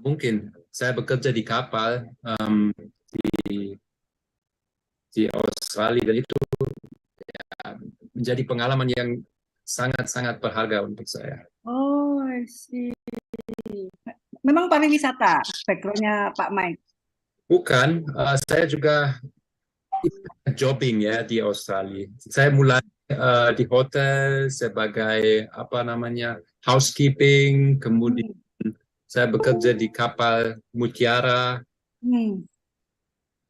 Mungkin saya bekerja di kapal di Australia, dan itu menjadi pengalaman yang sangat-sangat berharga untuk saya. Oh, I see. Memang pariwisata background-nya Pak Mike? Bukan, saya juga jobbing ya di Australia. Saya mulai di hotel sebagai housekeeping, kemudian saya bekerja di kapal mutiara,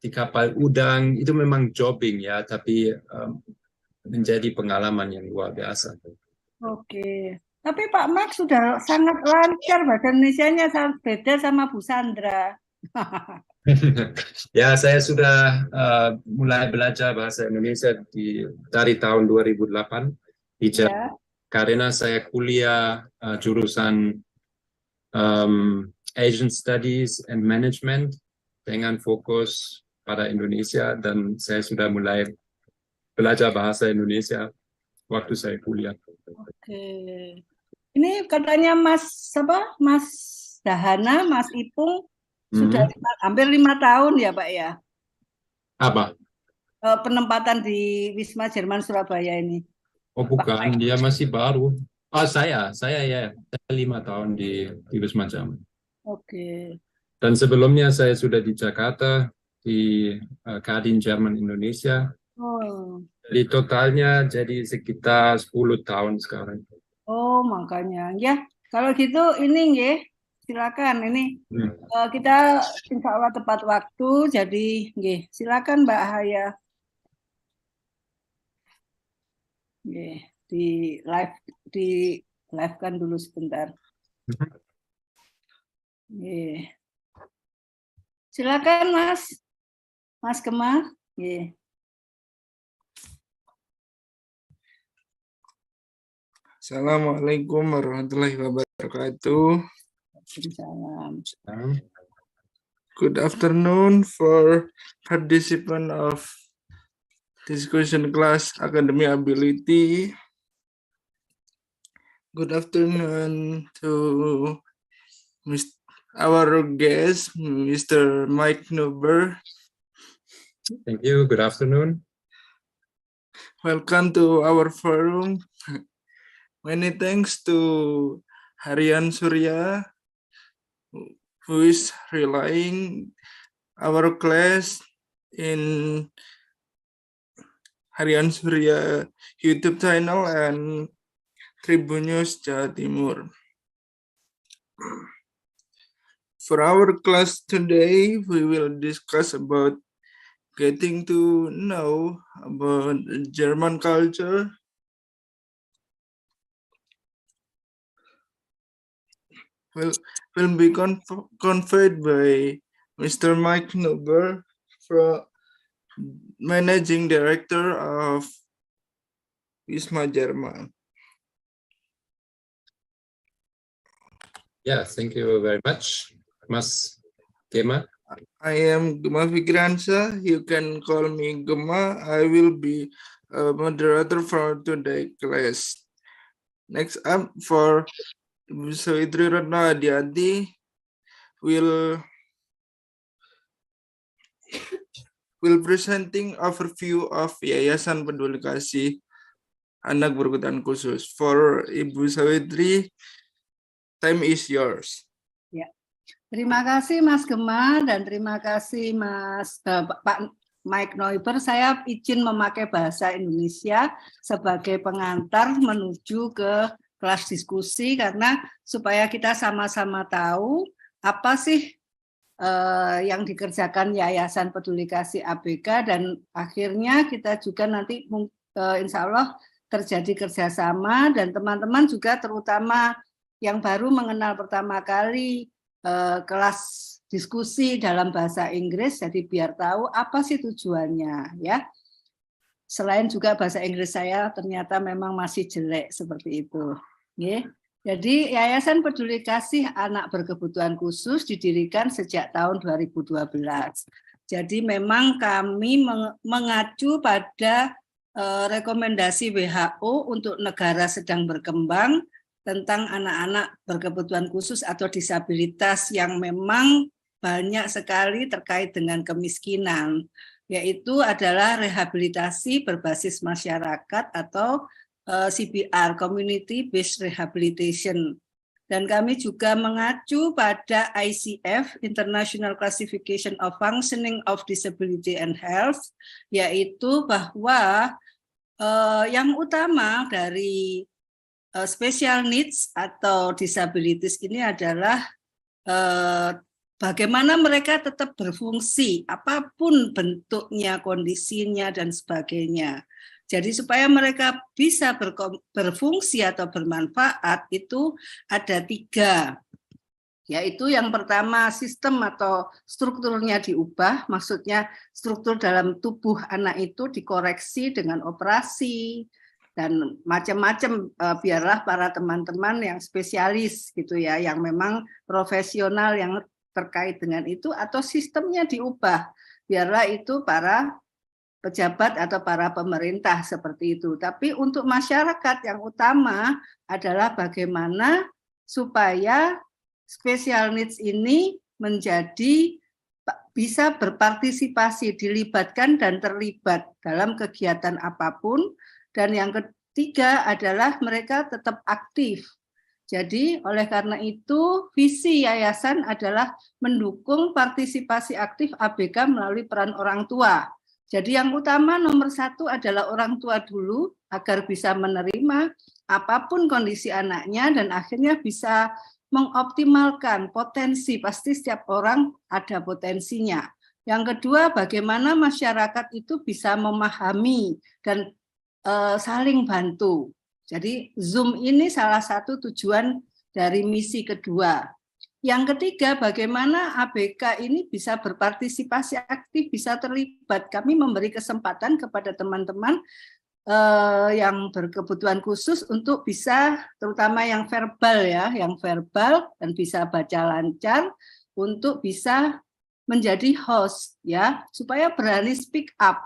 di kapal udang. Itu memang jobbing ya, tapi menjadi pengalaman yang luar biasa. Oke. Tapi Pak Mike sudah sangat lancar bahasa Indonesianya, sangat beda sama Bu Sandra. Ya, saya sudah mulai belajar bahasa Indonesia dari tahun 2008 di Jerman, karena saya kuliah jurusan Asian Studies and Management dengan fokus pada Indonesia, dan saya sudah mulai belajar bahasa Indonesia waktu saya kuliah. Oke. Ini katanya Mas Dahana, Mas Ipung sudah hampir 5 tahun ya Pak ya? Apa? Penempatan di Wisma Jerman Surabaya ini. Oh bukan, dia masih baru. Saya ya 5 tahun di Wisma Jerman. Oke. Dan sebelumnya saya sudah di Jakarta, di Kadin Jerman Indonesia. Oh. Jadi totalnya jadi sekitar 10 tahun sekarang. Oh, makanya. Ya, kalau gitu ini ya, silakan. Ini kita insya Allah tepat waktu, jadi silakan Mbak Haya. Di live kan dulu sebentar. Silakan Mas Gema. Assalamualaikum warahmatullahi wabarakatuh. Salam. Good afternoon for participant of discussion class Akademiabiliti. Good afternoon to our guest, Mr. Mike Nuber. Thank you. Good afternoon. Welcome to our forum. Many thanks to Harian Surya, who is relaying our class in Harian Surya YouTube channel and Tribun News Jawa Timur. For our class today, we will discuss about getting to know about German culture, will be conveyed by Mr. Mike Nuber, Managing Director of Wisma Jerman. Yeah, thank you very much, Mas Gema. I am Gema Fikriansyah. You can call me Gema. I will be a moderator for today's class. Next up, for Bisa Retno Adiati will presenting overview of Yayasan Peduli Kasih Anak Berkebutuhan Khusus. For Ibu Sawitri, time is yours. Ya, terima kasih Mas Gema dan terima kasih Pak Mike Nuber. Saya izin memakai bahasa Indonesia sebagai pengantar menuju ke kelas diskusi, karena supaya kita sama-sama tahu apa sih yang dikerjakan Yayasan Peduli Kasih ABK, dan akhirnya kita juga nanti insya Allah terjadi kerjasama, dan teman-teman juga terutama yang baru mengenal pertama kali kelas diskusi dalam bahasa Inggris, jadi biar tahu apa sih tujuannya ya. Selain juga bahasa Inggris saya ternyata memang masih jelek seperti itu. Jadi Yayasan Peduli Kasih Anak Berkebutuhan Khusus didirikan sejak tahun 2012. Jadi memang kami mengacu pada rekomendasi WHO untuk negara sedang berkembang tentang anak-anak berkebutuhan khusus atau disabilitas yang memang banyak sekali terkait dengan kemiskinan, yaitu adalah rehabilitasi berbasis masyarakat atau CBR, Community Based Rehabilitation. Dan kami juga mengacu pada ICF, International Classification of Functioning of Disability and Health, yaitu bahwa yang utama dari special needs atau disabilities ini adalah bagaimana mereka tetap berfungsi, apapun bentuknya, kondisinya, dan sebagainya. Jadi supaya mereka bisa berfungsi atau bermanfaat itu ada 3, yaitu yang pertama sistem atau strukturnya diubah, maksudnya struktur dalam tubuh anak itu dikoreksi dengan operasi dan macam-macam, biarlah para teman-teman yang spesialis gitu ya, yang memang profesional yang terkait dengan itu, atau sistemnya diubah, biarlah itu para pejabat atau para pemerintah seperti itu. Tapi untuk masyarakat yang utama adalah bagaimana supaya special needs ini menjadi bisa berpartisipasi, dilibatkan dan terlibat dalam kegiatan apapun. Dan yang ketiga adalah mereka tetap aktif. Jadi oleh karena itu visi yayasan adalah mendukung partisipasi aktif ABK melalui peran orang tua. Jadi yang utama nomor 1 adalah orang tua dulu agar bisa menerima apapun kondisi anaknya dan akhirnya bisa mengoptimalkan potensi, pasti setiap orang ada potensinya. Yang kedua, bagaimana masyarakat itu bisa memahami dan saling bantu. Jadi Zoom ini salah satu tujuan dari misi kedua. Yang ketiga, bagaimana ABK ini bisa berpartisipasi aktif, bisa terlibat. Kami memberi kesempatan kepada teman-teman yang berkebutuhan khusus untuk bisa, terutama yang verbal ya, yang verbal dan bisa baca lancar, untuk bisa menjadi host ya, supaya berani speak up.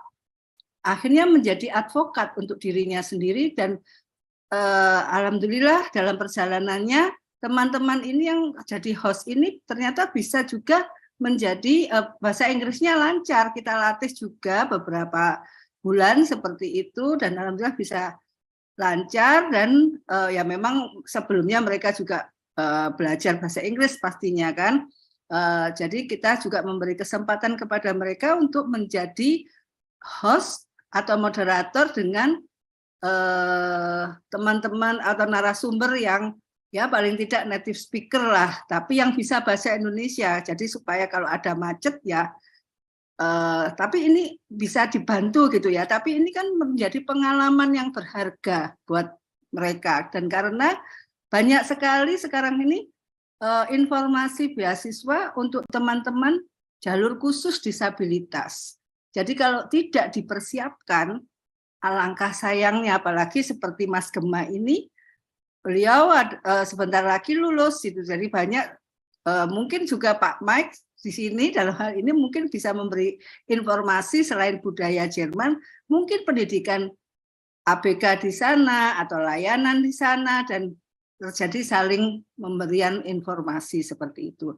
Akhirnya menjadi advokat untuk dirinya sendiri dan alhamdulillah dalam perjalanannya teman-teman ini yang jadi host ini ternyata bisa juga menjadi bahasa Inggrisnya lancar. Kita latih juga beberapa bulan seperti itu dan alhamdulillah bisa lancar dan ya memang sebelumnya mereka juga belajar bahasa Inggris pastinya kan. Jadi kita juga memberi kesempatan kepada mereka untuk menjadi host atau moderator dengan teman-teman atau narasumber yang ya paling tidak native speaker lah, tapi yang bisa bahasa Indonesia. Jadi supaya kalau ada macet ya, tapi ini bisa dibantu gitu ya. Tapi ini kan menjadi pengalaman yang berharga buat mereka. Dan karena banyak sekali sekarang ini informasi beasiswa untuk teman-teman jalur khusus disabilitas. Jadi kalau tidak dipersiapkan, alangkah sayangnya, apalagi seperti Mas Gema ini, beliau sebentar lagi lulus, gitu. Jadi banyak, mungkin juga Pak Mike di sini dalam hal ini mungkin bisa memberi informasi selain budaya Jerman, mungkin pendidikan ABK di sana atau layanan di sana dan terjadi saling memberian informasi seperti itu.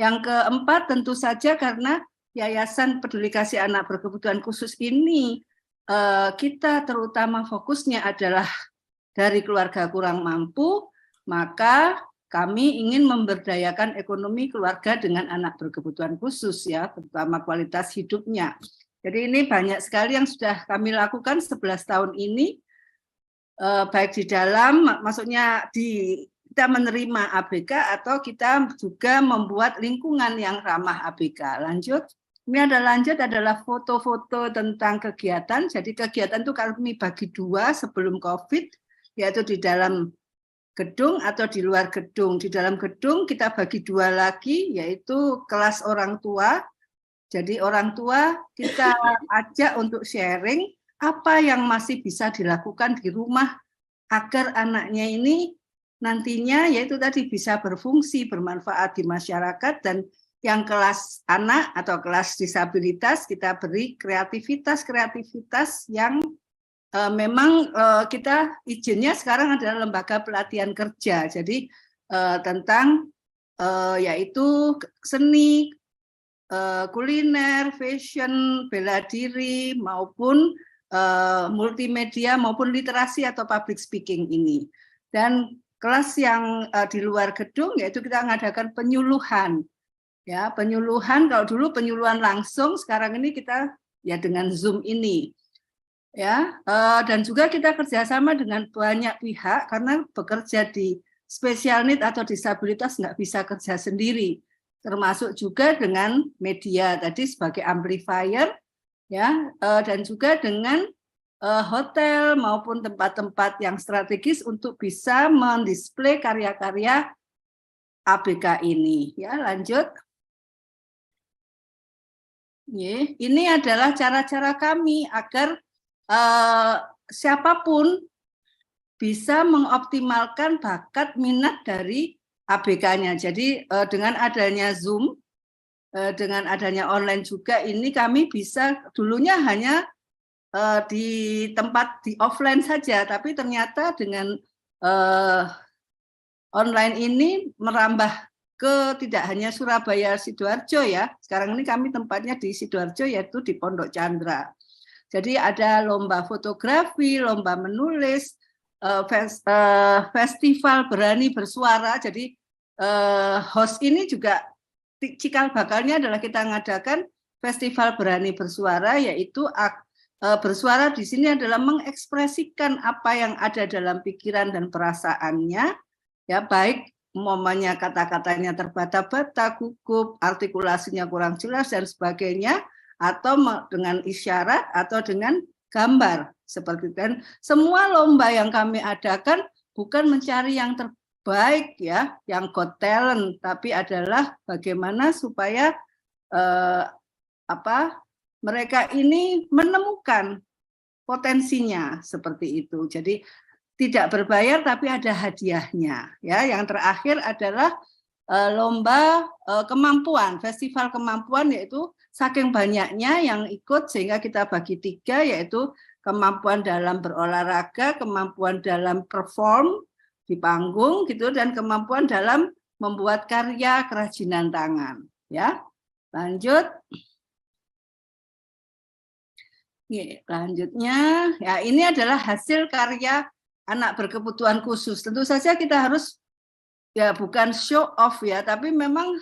Yang keempat tentu saja karena Yayasan Peduli Kasih Anak Berkebutuhan Khusus ini kita terutama fokusnya adalah dari keluarga kurang mampu, maka kami ingin memberdayakan ekonomi keluarga dengan anak berkebutuhan khusus ya, terutama kualitas hidupnya. Jadi ini banyak sekali yang sudah kami lakukan 11 tahun ini, baik di dalam, maksudnya kita menerima ABK atau kita juga membuat lingkungan yang ramah ABK. Lanjut. Ini adalah foto-foto tentang kegiatan. Jadi kegiatan itu kami bagi 2 sebelum COVID, yaitu di dalam gedung atau di luar gedung. Di dalam gedung kita bagi 2 lagi, yaitu kelas orang tua. Jadi orang tua kita ajak untuk sharing apa yang masih bisa dilakukan di rumah agar anaknya ini nantinya yaitu tadi bisa berfungsi, bermanfaat di masyarakat. Dan yang kelas anak atau kelas disabilitas kita beri kreativitas yang memang kita izinnya sekarang adalah lembaga pelatihan kerja. Jadi tentang yaitu seni, kuliner, fashion, bela diri, maupun multimedia, maupun literasi atau public speaking ini. Dan kelas yang di luar gedung yaitu kita mengadakan penyuluhan. Ya, penyuluhan, kalau dulu penyuluhan langsung, sekarang ini kita ya dengan Zoom ini. Ya, dan juga kita kerjasama dengan banyak pihak karena bekerja di special need atau disabilitas nggak bisa kerja sendiri, termasuk juga dengan media tadi sebagai amplifier, ya, dan juga dengan hotel maupun tempat-tempat yang strategis untuk bisa mendisplay karya-karya ABK ini. Ya, lanjut. Ini adalah cara-cara kami agar siapapun bisa mengoptimalkan bakat minat dari ABK-nya. Jadi dengan adanya Zoom, dengan adanya online juga ini kami bisa dulunya hanya di tempat di offline saja, tapi ternyata dengan online ini merambah ke tidak hanya Surabaya, Sidoarjo ya. Sekarang ini kami tempatnya di Sidoarjo yaitu di Pondok Chandra. Jadi ada lomba fotografi, lomba menulis, festival berani bersuara. Jadi host ini juga cikal bakalnya adalah kita mengadakan festival berani bersuara, yaitu bersuara di sini adalah mengekspresikan apa yang ada dalam pikiran dan perasaannya, ya baik umpamanya kata-katanya terbata-bata, gugup, artikulasinya kurang jelas dan sebagainya, atau dengan isyarat atau dengan gambar seperti itu. Dan semua lomba yang kami adakan bukan mencari yang terbaik ya, yang got talent, tapi adalah bagaimana supaya mereka ini menemukan potensinya seperti itu. Jadi tidak berbayar tapi ada hadiahnya. Ya, yang terakhir adalah lomba kemampuan, festival kemampuan, yaitu saking banyaknya yang ikut sehingga kita bagi 3, yaitu kemampuan dalam berolahraga, kemampuan dalam perform di panggung gitu, dan kemampuan dalam membuat karya kerajinan tangan. Ya, lanjut. Lanjutnya, ya ini adalah hasil karya anak berkebutuhan khusus. Tentu saja kita harus ya bukan show off ya, tapi memang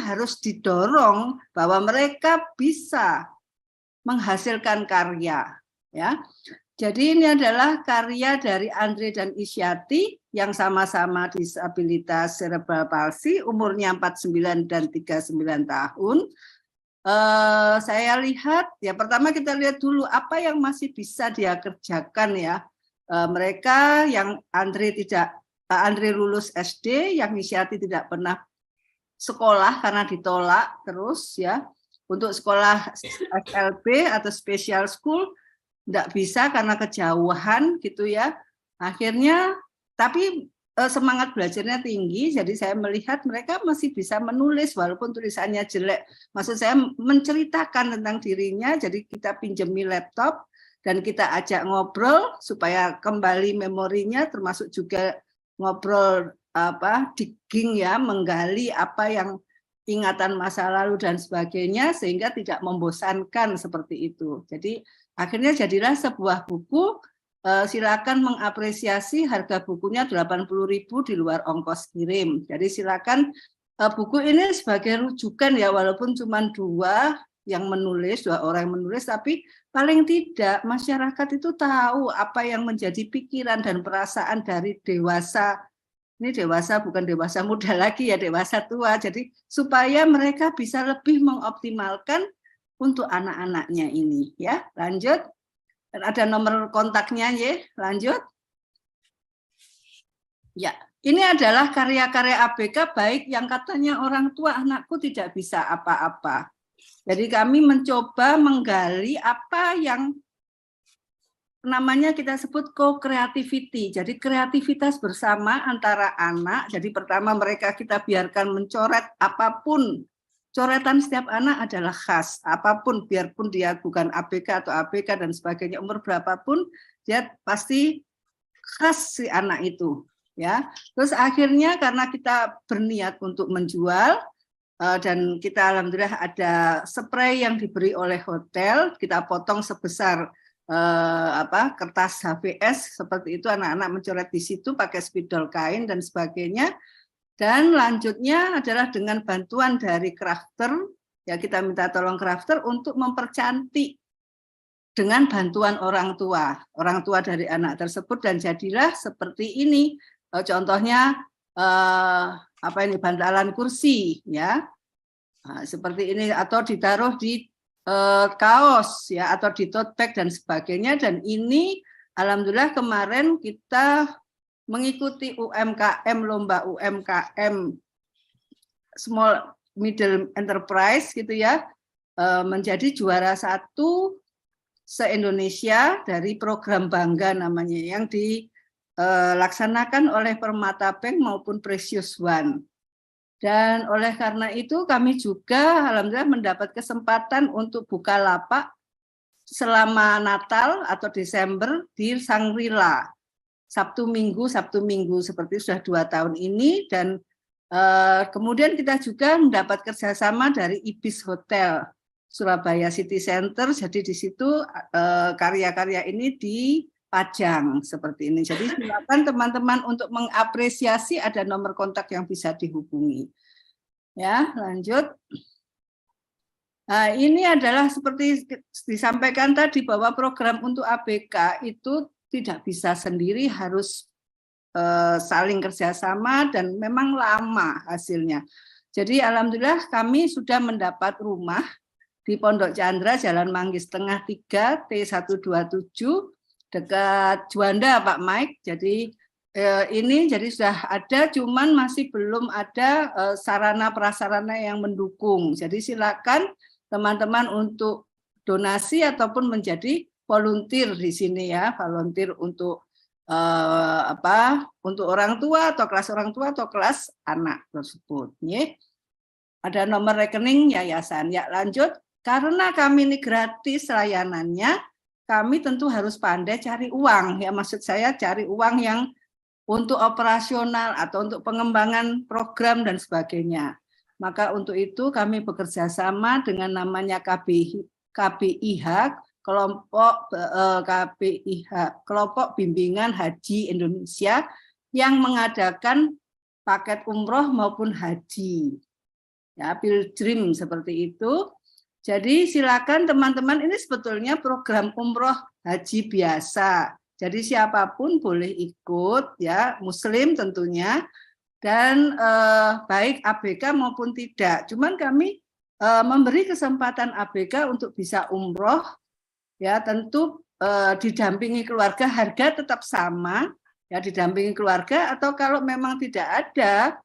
harus didorong bahwa mereka bisa menghasilkan karya ya. Jadi ini adalah karya dari Andre dan Isyati yang sama-sama disabilitas cerebral palsy, umurnya 49 dan 39 tahun. Saya lihat ya, pertama kita lihat dulu apa yang masih bisa dia kerjakan ya. Mereka yang Andre lulus SD, yang Isyati tidak pernah sekolah karena ditolak terus ya. Untuk sekolah SLB atau special school tidak bisa karena kejauhan gitu ya. Akhirnya tapi semangat belajarnya tinggi, jadi saya melihat mereka masih bisa menulis walaupun tulisannya jelek. Maksud saya menceritakan tentang dirinya, jadi kita pinjemi laptop dan kita ajak ngobrol supaya kembali memorinya, termasuk juga ngobrol digging ya, menggali apa yang ingatan masa lalu dan sebagainya sehingga tidak membosankan seperti itu. Jadi akhirnya jadilah sebuah buku. Silakan mengapresiasi, harga bukunya 80.000 di luar ongkos kirim. Jadi silakan buku ini sebagai rujukan ya, walaupun cuma 2 orang yang menulis, tapi paling tidak masyarakat itu tahu apa yang menjadi pikiran dan perasaan dari dewasa. Ini dewasa bukan dewasa muda lagi ya, dewasa tua. Jadi supaya mereka bisa lebih mengoptimalkan untuk anak-anaknya ini ya. Lanjut. Dan ada nomor kontaknya ya. Lanjut. Ya, ini adalah karya-karya ABK baik yang katanya orang tua anakku tidak bisa apa-apa. Jadi kami mencoba menggali apa yang namanya kita sebut co-creativity. Jadi kreativitas bersama antara anak. Jadi pertama mereka kita biarkan mencoret apapun coretan setiap anak adalah khas. Apapun, biarpun dia bukan ABK atau ABK dan sebagainya, umur berapapun, dia pasti khas si anak itu. Ya, terus akhirnya karena kita berniat untuk menjual, dan kita alhamdulillah ada spray yang diberi oleh hotel, kita potong sebesar kertas HVS seperti itu, anak-anak mencoret di situ pakai spidol kain dan sebagainya. Dan lanjutnya adalah dengan bantuan dari crafter, ya kita minta tolong crafter untuk mempercantik dengan bantuan orang tua dari anak tersebut, dan jadilah seperti ini. Contohnya bantalan kursi, ya, seperti ini, atau ditaruh di kaos, ya, atau di tote bag dan sebagainya. Dan ini alhamdulillah kemarin kita mengikuti UMKM, lomba UMKM Small Middle Enterprise gitu ya, menjadi juara 1 se-Indonesia dari program Bangga namanya, yang dilaksanakan oleh Permata Bank maupun Precious One. Dan oleh karena itu kami juga alhamdulillah mendapat kesempatan untuk buka lapak selama Natal atau Desember di Shangri-La. Sabtu Minggu seperti sudah 2 tahun ini. Dan kemudian kita juga mendapat kerjasama dari Ibis Hotel Surabaya City Center. Jadi di situ karya-karya ini dipajang seperti ini. Jadi silakan teman-teman untuk mengapresiasi, ada nomor kontak yang bisa dihubungi. Ya, lanjut. Nah, ini adalah seperti disampaikan tadi bahwa program untuk ABK itu tidak bisa sendiri, harus saling kerjasama dan memang lama hasilnya. Jadi alhamdulillah kami sudah mendapat rumah di Pondok Chandra, Jalan Manggis Tengah 3, T127, dekat Juanda, Pak Mike. Jadi ini jadi sudah ada, cuman masih belum ada sarana prasarana yang mendukung. Jadi silakan teman-teman untuk donasi ataupun menjadi volunteer di sini ya, volunteer untuk untuk orang tua atau kelas orang tua atau kelas anak tersebut. Ada nomor rekening yayasan. Ya, lanjut. Karena kami ini gratis layanannya, kami tentu harus pandai cari uang. Ya, maksud saya cari uang yang untuk operasional atau untuk pengembangan program dan sebagainya. Maka untuk itu kami bekerja sama dengan namanya KBIH, Kelompok Bimbingan Haji Indonesia, yang mengadakan paket umroh maupun haji. Ya, pilgrim seperti itu. Jadi silakan teman-teman, ini sebetulnya program umroh haji biasa. Jadi siapapun boleh ikut, ya, Muslim tentunya, dan baik ABK maupun tidak. Cuman kami memberi kesempatan ABK untuk bisa umroh, ya, tentu didampingi keluarga, harga tetap sama, ya, didampingi keluarga. Atau kalau memang tidak ada,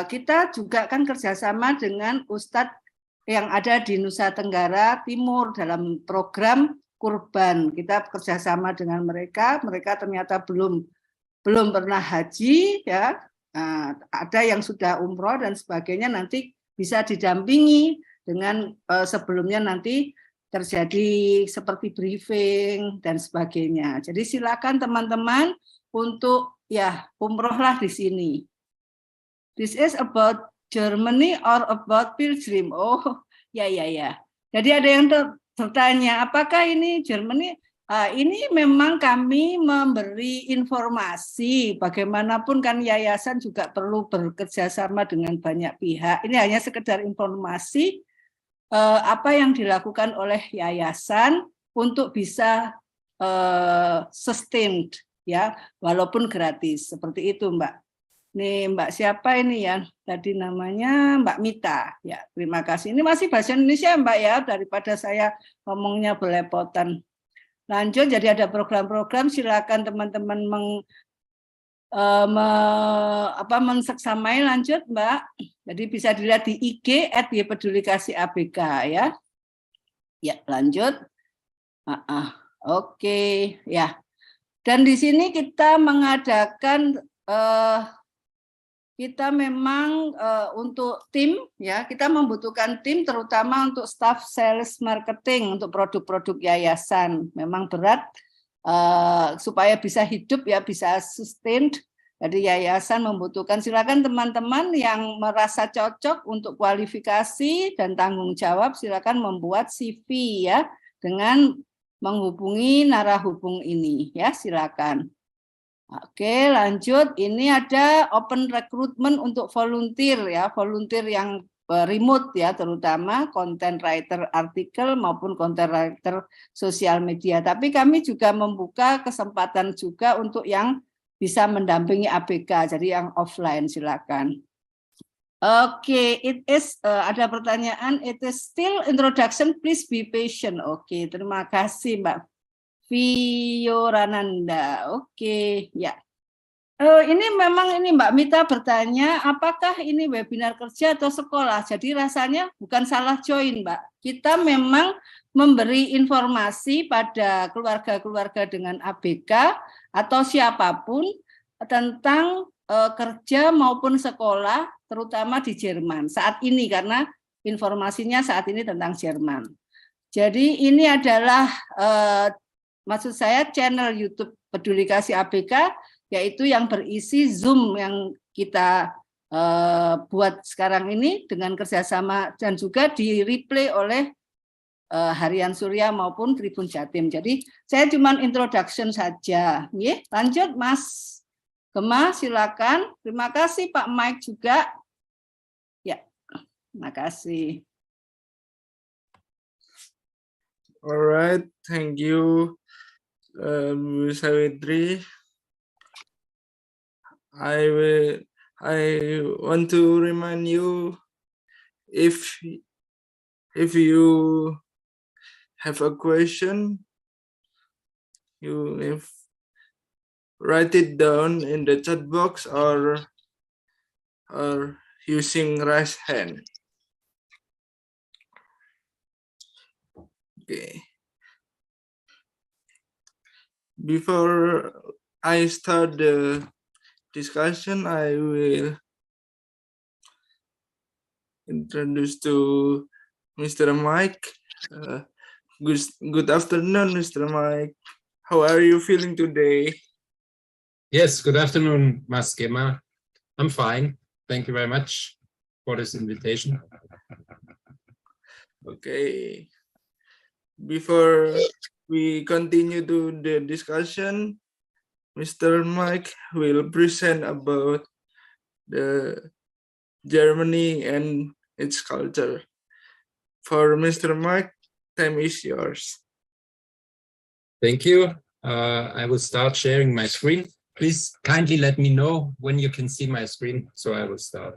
kita juga kan kerjasama dengan Ustadz yang ada di Nusa Tenggara Timur dalam program kurban. Kita kerjasama dengan mereka ternyata belum pernah haji, ya. Ada yang sudah umroh dan sebagainya, nanti bisa didampingi dengan sebelumnya nanti terjadi seperti briefing dan sebagainya. Jadi silakan teman-teman untuk ya umrohlah di sini. This is about Germany or about pilgrim? Oh, ya. Jadi ada yang bertanya, apakah ini Germany? Ini memang kami memberi informasi, bagaimanapun kan yayasan juga perlu bekerja sama dengan banyak pihak. Ini hanya sekedar informasi apa yang dilakukan oleh yayasan untuk bisa sustained, ya, walaupun gratis. Seperti itu, Mbak. Nih, Mbak siapa ini ya? Tadi namanya Mbak Mita. Ya, terima kasih. Ini masih bahasa Indonesia, Mbak, ya, daripada saya ngomongnya belepotan. Lanjut, jadi ada program-program, silakan teman-teman mensaksamai. Lanjut, Mbak. Jadi bisa dilihat di IG @YPedulikasiABK, ya. Ya, lanjut. Oke, ya. Dan di sini kita mengadakan kita memang untuk tim ya, kita membutuhkan tim terutama untuk staff sales marketing untuk produk-produk yayasan. Memang berat supaya bisa hidup ya, bisa sustained. Jadi yayasan membutuhkan, silakan teman-teman yang merasa cocok untuk kualifikasi dan tanggung jawab silakan membuat CV ya dengan menghubungi narahubung ini ya, silakan. Oke, lanjut. Ini ada open recruitment untuk volunteer ya, volunteer yang remote ya, terutama content writer artikel maupun content writer sosial media. Tapi kami juga membuka kesempatan juga untuk yang bisa mendampingi ABK, jadi yang offline silakan. Oke, it is ada pertanyaan. It is still introduction. Please be patient. Oke, terima kasih Mbak Fiorananda. Oke, ya. Ini memang ini Mbak Mita bertanya, apakah ini webinar kerja atau sekolah? Jadi rasanya bukan salah join, Mbak. Kita memang memberi informasi pada keluarga-keluarga dengan ABK atau siapapun tentang kerja maupun sekolah, terutama di Jerman saat ini, karena informasinya saat ini tentang Jerman. Jadi ini adalah maksud saya channel YouTube Peduli Kasih ABK, yaitu yang berisi Zoom yang kita buat sekarang ini dengan kerjasama dan juga di replay oleh Harian Surya maupun Tribun Jatim. Jadi saya cuma introduction saja. Lanjut Mas Gema, silakan. Terima kasih Pak Mike juga. Ya, terima kasih. Alright, thank you, Bu Sawitri. I want to remind you, if you have a question, you write it down in the chat box or using raise hand. Okay. Before I start the discussion, I will introduce to Mr. Mike. Good afternoon, Mr. Mike. How are you feeling today? Yes, good afternoon, Mas Gema. I'm fine. Thank you very much for this invitation. Okay. Before we continue to the discussion, Mr. Mike will present about the Germany and its culture. For Mr. Mike, time is yours. Thank you. I will start sharing my screen. Please kindly let me know when you can see my screen, so I will start.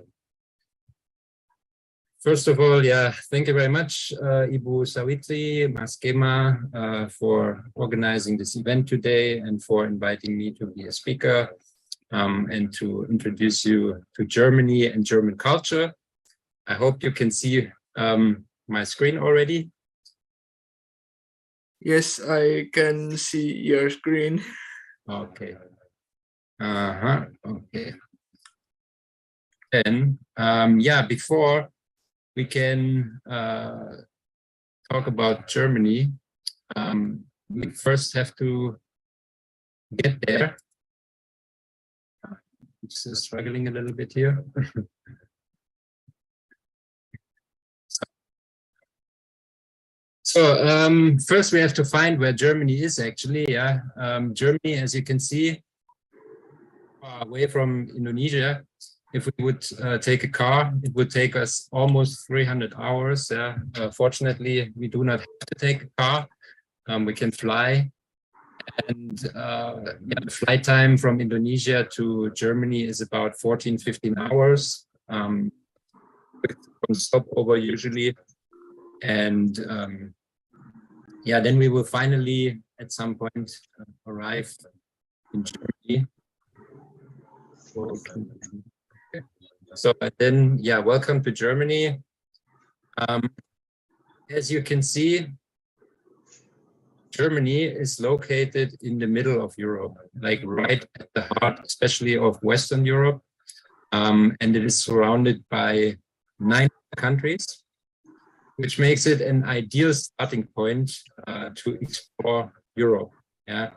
First of all, thank you very much, Ibu Sawitri, Mas Gema, for organizing this event today and for inviting me to be a speaker and to introduce you to Germany and German culture. I hope you can see my screen already. Yes, I can see your screen. Okay. Okay. Then, before we can talk about Germany, we first have to get there. I'm just struggling a little bit here. So first we have to find where Germany is actually. Germany, as you can see, far away from Indonesia. If we would take a car, it would take us almost 300 hours. Fortunately, we do not have to take a car. We can fly. And the flight time from Indonesia to Germany is about 14-15 hours. With one stopover usually. And then we will finally at some point arrive in Germany. So then, welcome to Germany. As you can see, Germany is located in the middle of Europe, like right at the heart, especially of Western Europe. and it is surrounded by 9 countries, which makes it an ideal starting point to explore Europe. Yeah.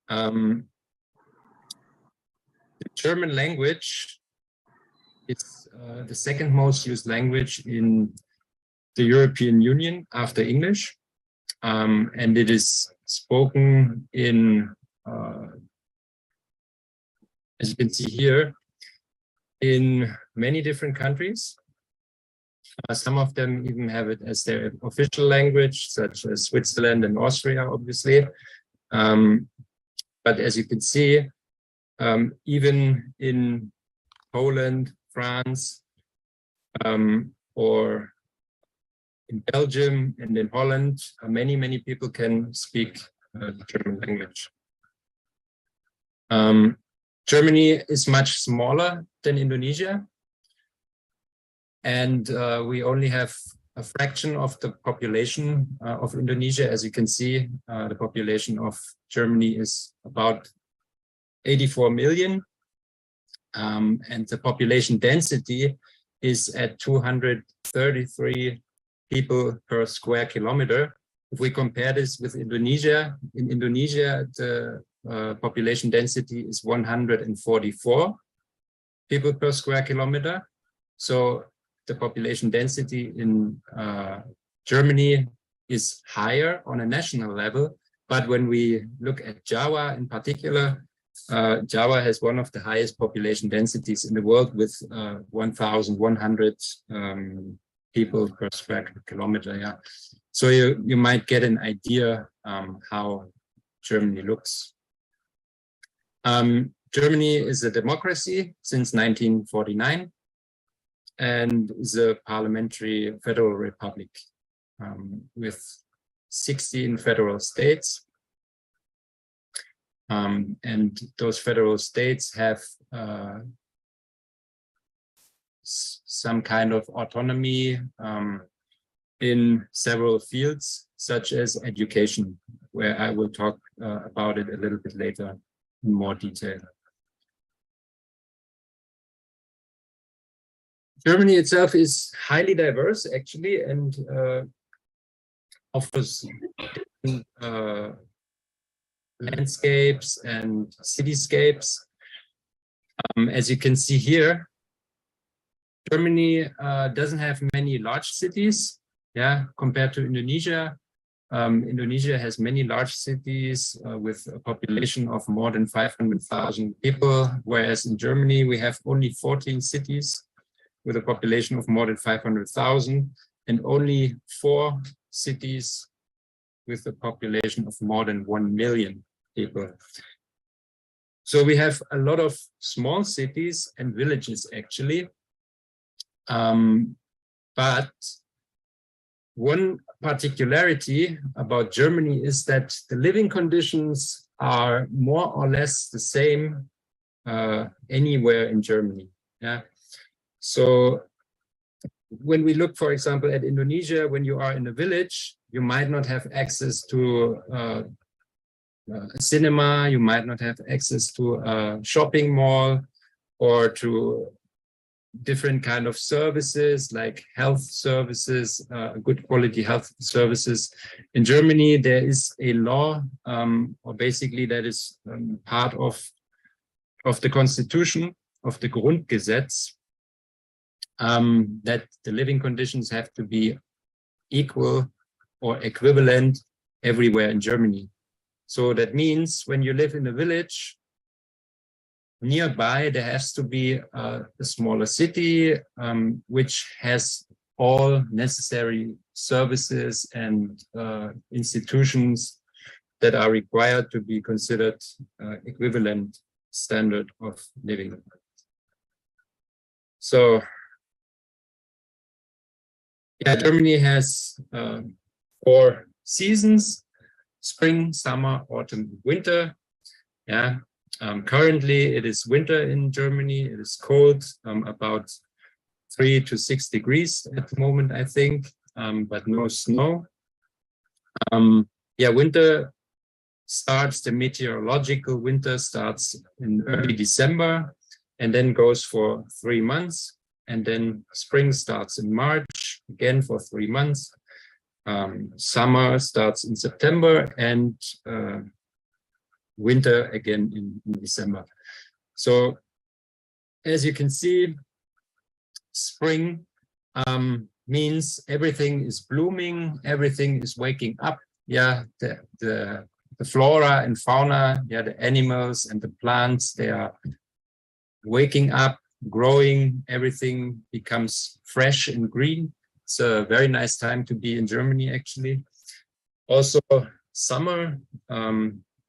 The German language is the second most used language in the European Union after English, and it is spoken in, as you can see here, in many different countries. Some of them even have it as their official language, such as Switzerland and Austria, obviously. But as you can see, even in Poland, France, or in Belgium and in Holland, many people can speak the German language. Germany is much smaller than Indonesia, and we only have a fraction of the population of Indonesia. As you can see, the population of Germany is about 84 million, and the population density is at 233 people per square kilometer. If we compare this with Indonesia, in Indonesia, the population density is 144 people per square kilometer. So the population density in Germany is higher on a national level. But when we look at Java in particular, Java has one of the highest population densities in the world with 1,100 people per square kilometer. Yeah. So you might get an idea how Germany looks. Germany is a democracy since 1949 and is a parliamentary federal republic with 16 federal states. And those federal states have some kind of autonomy in several fields, such as education, where I will talk about it a little bit later in more detail. Germany itself is highly diverse, actually, and offers landscapes and cityscapes. As you can see here, Germany doesn't have many large cities, yeah, compared to Indonesia. Indonesia has many large cities with a population of more than 500,000 people, whereas in Germany we have only 14 cities with a population of more than 500,000 and only 4 cities with a population of more than 1 million people. So we have a lot of small cities and villages, actually. But one particularity about Germany is that the living conditions are more or less the same anywhere in Germany. Yeah. So when we look, for example, at Indonesia, when you are in a village, you might not have access to a cinema, you might not have access to a shopping mall or to different kind of services like health services, good quality health services. In Germany, there is a law, or basically that is part of the constitution, of the Grundgesetz, that the living conditions have to be equal or equivalent everywhere in Germany. So that means when you live in a village, nearby there has to be a smaller city which has all necessary services and institutions that are required to be considered equivalent standard of living. So yeah, Germany has 4 seasons: spring, summer, autumn, winter. Yeah. Currently, it is winter in Germany. It is cold, about 3 to 6 degrees at the moment, I think, but no snow. Yeah, winter starts, the meteorological winter starts in early December and then goes for 3 months. And then spring starts in March, again for 3 months. Summer starts in September, and winter again in December. So as you can see, spring means everything is blooming, everything is waking up. Yeah, the flora and fauna, yeah, the animals and the plants, they are waking up, growing, everything becomes fresh and green. It's a very nice time to be in Germany, actually. Also, summer,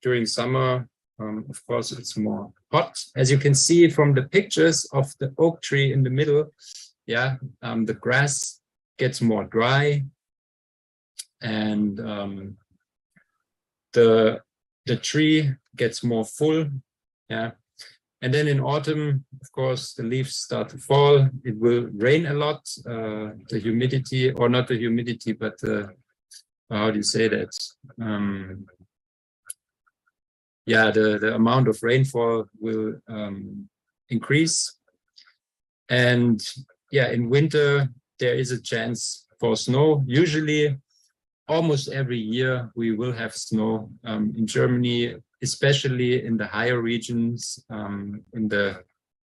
during summer, of course, it's more hot. As you can see from the pictures of the oak tree in the middle, yeah, the grass gets more dry, and the tree gets more full, yeah. And then in autumn, of course, the leaves start to fall. It will rain a lot. The humidity, or not the humidity, but how do you say that? Yeah, the amount of rainfall will increase. And yeah, in winter, there is a chance for snow. Usually, almost every year, we will have snow in Germany, especially in the higher regions, in the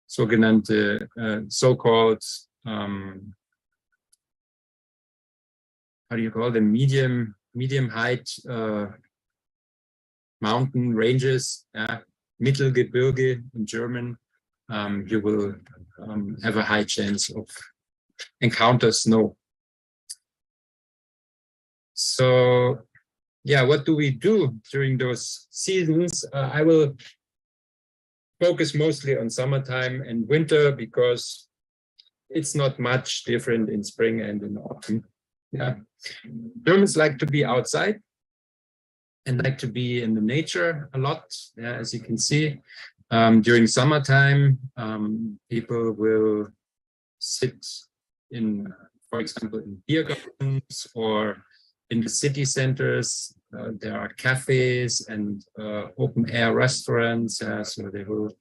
so-called how do you call them, medium height mountain ranges, Mittelgebirge in German. You will have a high chance of encounter snow. So yeah, what do we do during those seasons? I will focus mostly on summertime and winter because it's not much different in spring and in autumn. Yeah, Germans like to be outside and like to be in the nature a lot. Yeah, as you can see, during summertime, people will sit in, for example, in beer gardens or in the city centers. There are cafes and open air restaurants, so they will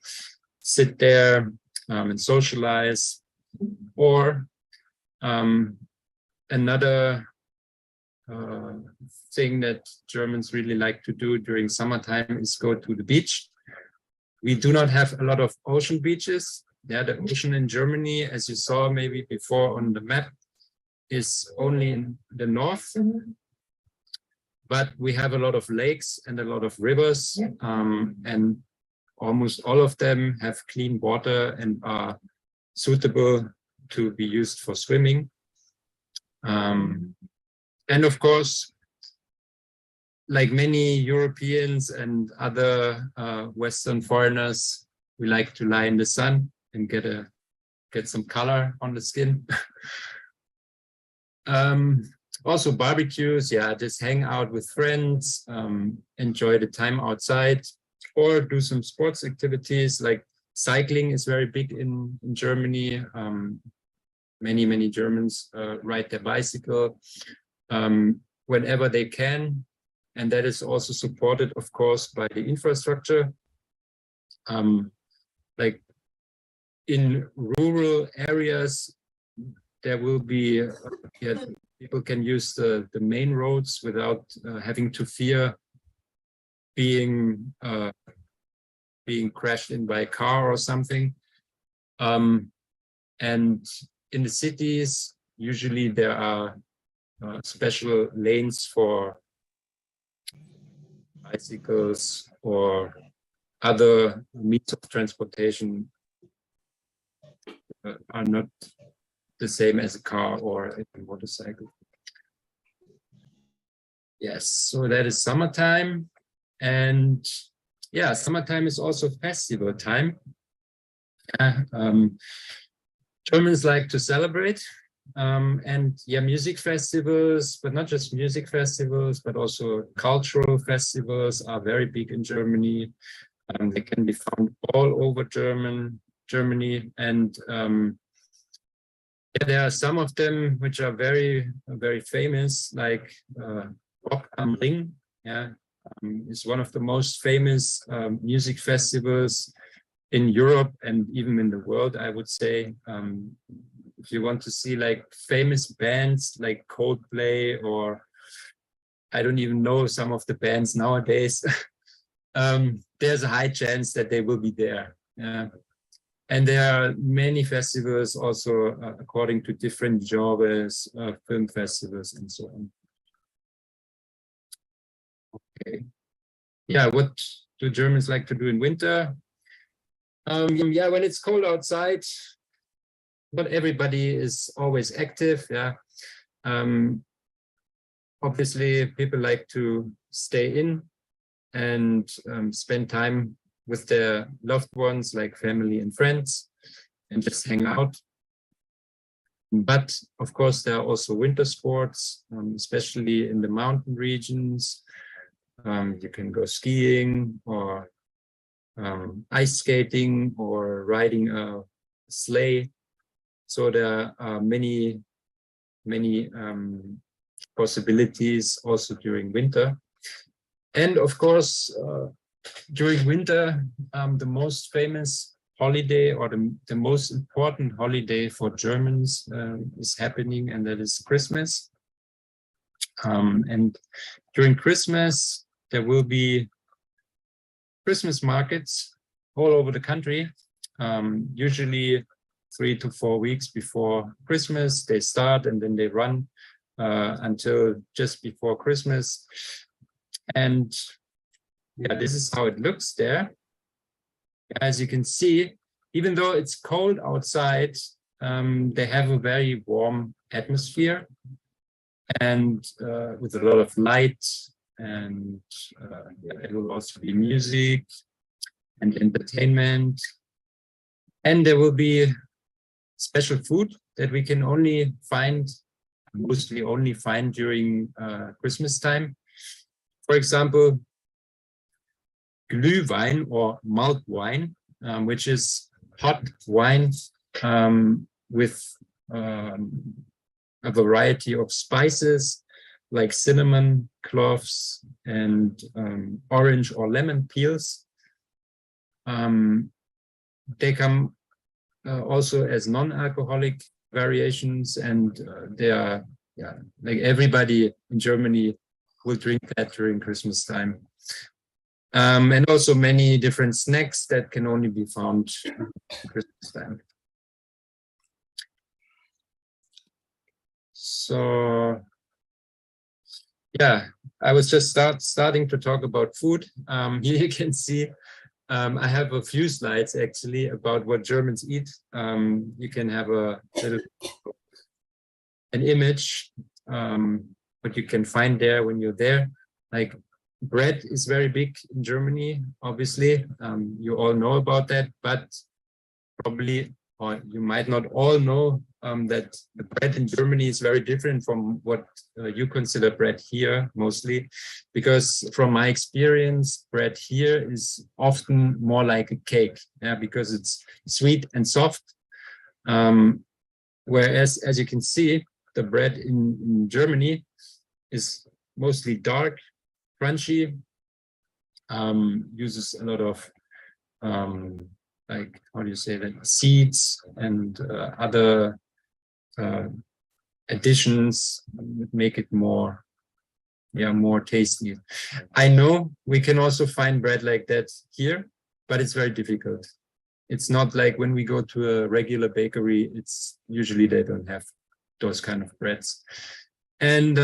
sit there and socialize. Or another thing that Germans really like to do during summertime is go to the beach. We do not have a lot of ocean beaches. Yeah, the ocean in Germany, as you saw maybe before on the map, is only in the north. But we have a lot of lakes and a lot of rivers, and almost all of them have clean water and are suitable to be used for swimming. And of course, like many Europeans and other Western foreigners, we like to lie in the sun and get some color on the skin. Also barbecues, yeah, just hang out with friends, enjoy the time outside, or do some sports activities. Like cycling is very big in Germany. Many Germans ride their bicycle whenever they can. And that is also supported, of course, by the infrastructure. Like in rural areas, there will be, people can use the main roads without having to fear being crashed in by a car or something. And in the cities, usually there are special lanes for bicycles or other means of transportation are not the same as a car or a motorcycle. Yes, so that is summertime. And yeah, summertime is also festival time. Germans like to celebrate. And yeah, music festivals, but not just music festivals, but also cultural festivals are very big in Germany. They can be found all over Germany. And yeah, there are some of them which are very, very famous, like Rock am Ring. Yeah, is one of the most famous music festivals in Europe and even in the world, I would say. If you want to see like famous bands like Coldplay, or I don't even know some of the bands nowadays, there's a high chance that they will be there. And there are many festivals also according to different genres, film festivals and so on. Okay. Yeah, what do Germans like to do in winter? Yeah, when it's cold outside, but everybody is always active. Yeah. Obviously, people like to stay in and spend time with their loved ones, like family and friends, and just hang out. But of course, there are also winter sports, especially in the mountain regions. You can go skiing or ice skating or riding a sleigh. So there are many possibilities also during winter. And of course, during winter, the most famous holiday, or the most important holiday for Germans is happening, and that is Christmas. And during Christmas, there will be Christmas markets all over the country, usually 3 to 4 weeks before Christmas. They start and then they run until just before Christmas. And yeah, this is how it looks there. As you can see, even though it's cold outside, they have a very warm atmosphere, and with a lot of light, and it will also be music and entertainment. And there will be special food that we can mostly only find during Christmas time. For example, Glühwein, or malt wine, which is hot wine with a variety of spices like cinnamon, cloves, and orange or lemon peels. They come also as non-alcoholic variations, and they are, like everybody in Germany will drink that during Christmas time. And also many different snacks that can only be found at Christmas time. So, yeah, I was just starting to talk about food. Here you can see I have a few slides actually about what Germans eat. You can have an image, what you can find there when you're there. Like, bread is very big in Germany, obviously. You all know about that, but probably, or you might not all know that the bread in Germany is very different from what you consider bread here, mostly, because from my experience, bread here is often more like a cake, because it's sweet and soft. Whereas, as you can see, the bread in Germany is mostly dark, crunchy, uses a lot of like, how do you say that, seeds and other additions that make it more tasty. I know we can also find bread like that here, but it's very difficult. It's not like when we go to a regular bakery, it's usually they don't have those kind of breads. And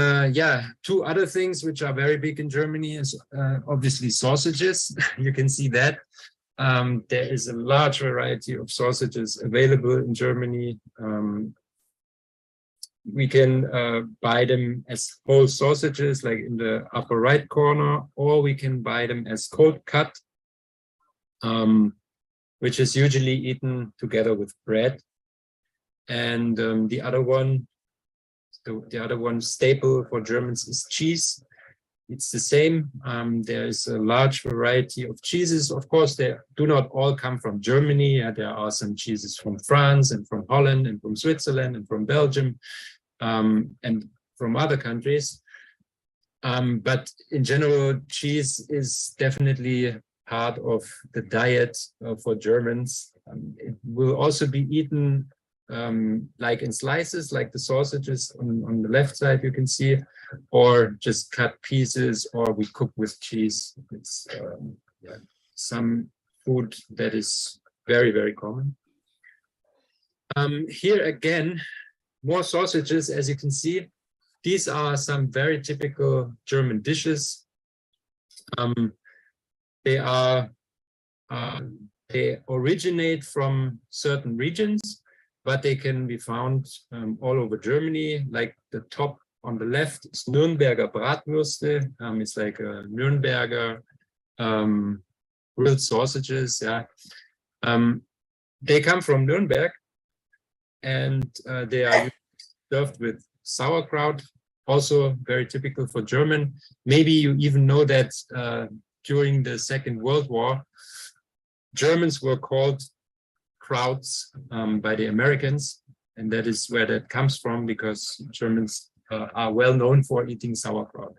two other things which are very big in Germany is obviously sausages. You can see that. There is a large variety of sausages available in Germany. We can buy them as whole sausages, like in the upper right corner, or we can buy them as cold cut, which is usually eaten together with bread. And the other one staple for Germans is cheese. It's the same. There is a large variety of cheeses. Of course, they do not all come from Germany. There are some cheeses from France and from Holland and from Switzerland and from Belgium and from other countries. But in general, cheese is definitely part of the diet for Germans. It will also be eaten like in slices, like the sausages on the left side you can see, or just cut pieces, or we cook with cheese. It's some food that is very, very common. Here again, more sausages, as you can see. These are some very typical German dishes. They originate from certain regions, but they can be found all over Germany. Like the top on the left is Nürnberger Bratwürste. It's like a Nürnberger grilled sausages. Yeah, they come from Nürnberg, and they are served with sauerkraut. Also very typical for German. Maybe you even know that during the Second World War, Germans were called krauts by the Americans, and that is where that comes from, because Germans are well known for eating sauerkraut.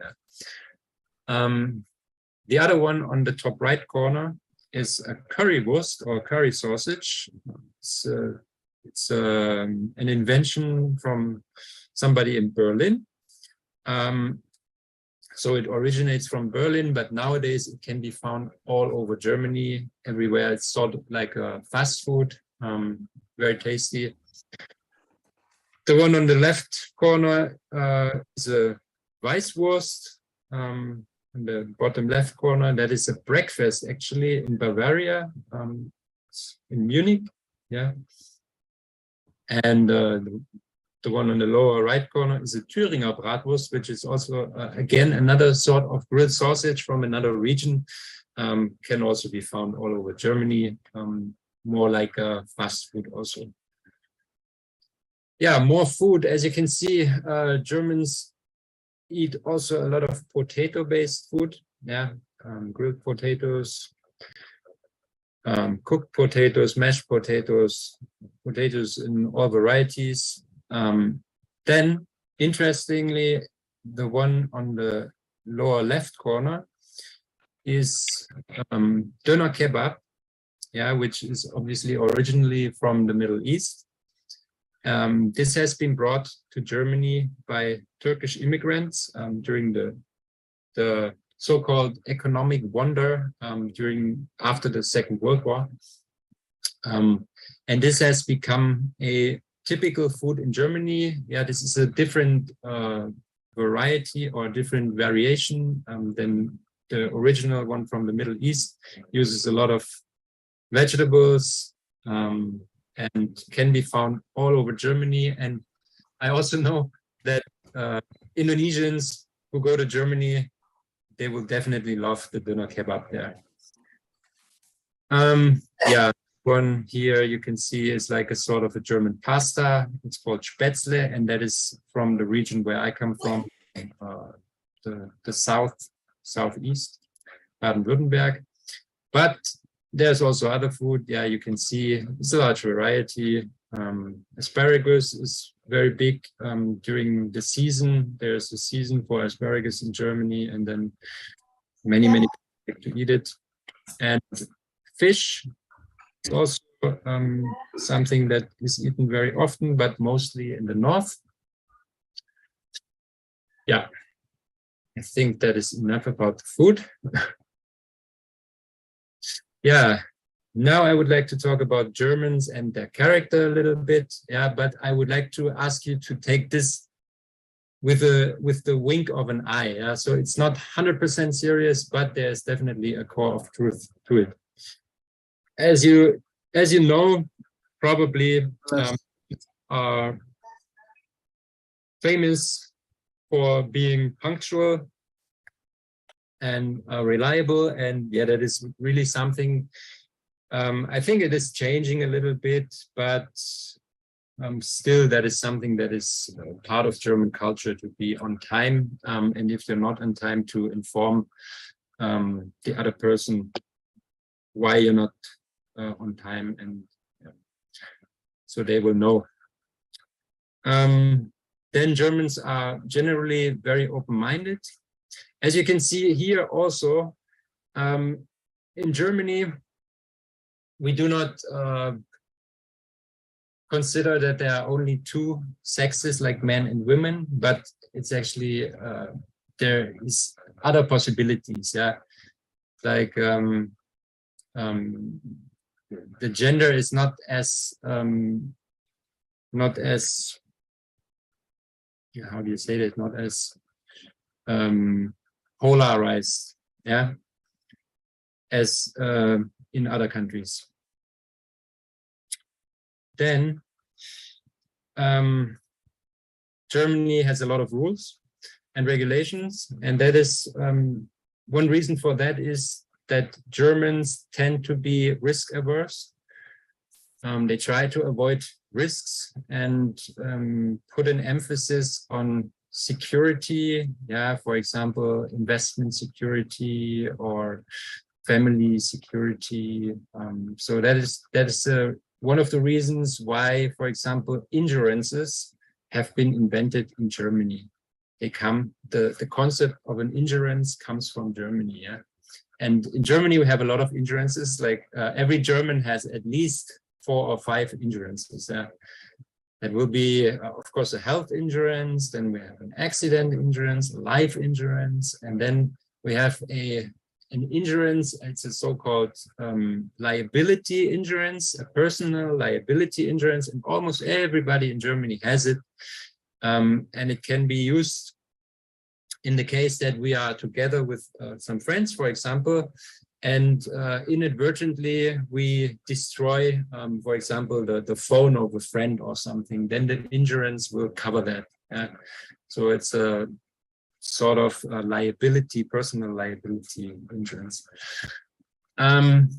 The other one on the top right corner is a currywurst or curry sausage. It's an invention from somebody in Berlin. So it originates from Berlin, but nowadays it can be found all over Germany, everywhere. It's sort of like a fast food, very tasty. The one on the left corner is a Weißwurst. On the bottom left corner, that is a breakfast actually in Bavaria, in Munich. Yeah. And the one on the lower right corner is a Thüringer Bratwurst, which is also, again, another sort of grilled sausage from another region. Can also be found all over Germany, more like a fast food also. Yeah, more food. As you can see, Germans eat also a lot of potato-based food. Yeah, grilled potatoes, cooked potatoes, mashed potatoes, potatoes in all varieties. Then, interestingly, the one on the lower left corner is doner kebab, yeah, which is obviously originally from the Middle East. This has been brought to Germany by Turkish immigrants during the so-called economic wonder after the Second World War. And this has become a typical food in Germany. Yeah, this is a different variety or different variation than the original one from the Middle East. Uses a lot of vegetables and can be found all over Germany. And I also know that Indonesians who go to Germany, they will definitely love the doner kebab there. Yeah, one here you can see is like a sort of a German pasta. It's called Spätzle, and that is from the region where I come from, the southeast, Baden-Württemberg. But there's also other food. Yeah, you can see it's a large variety. Asparagus is very big during the season. There's a season for asparagus in Germany, and then many people to eat it. And fish is also something that is eaten very often, but mostly in the north. Yeah, I think that is enough about the food. Yeah, now I would like to talk about Germans and their character a little bit. Yeah, but I would like to ask you to take this with the wink of an eye. Yeah, so it's not 100% serious, but there's definitely a core of truth to it. As you know, probably are famous for being punctual and reliable, and yeah, that is really something. I think it is changing a little bit, but still, that is something that is part of German culture, to be on time, and if you're not on time, to inform the other person why you're not on time, and yeah, so they will know. Then Germans are generally very open-minded. As you can see here also, in Germany, we do not consider that there are only two sexes, like men and women, but it's actually there is other possibilities. Yeah, like the gender is not as how do you say that? Not as polarized. Yeah, as in other countries. Then Germany has a lot of rules and regulations, and that is one reason for that is that Germans tend to be risk averse. They try to avoid risks and put an emphasis on security. Yeah, for example, investment security or family security. So that is one of the reasons why, for example, insurances have been invented in Germany. The concept of an insurance comes from Germany. Yeah, and in Germany we have a lot of insurances. Like every German has at least 4 or 5 insurances. Yeah. That will be, of course, a health insurance. Then we have an accident insurance, life insurance, and then we have an insurance. It's a so-called liability insurance, a personal liability insurance, and almost everybody in Germany has it. And it can be used in the case that we are together with some friends, for example, and inadvertently we destroy, for example, the phone of a friend or something, then the insurance will cover that. So it's a sort of liability, personal liability insurance. Then,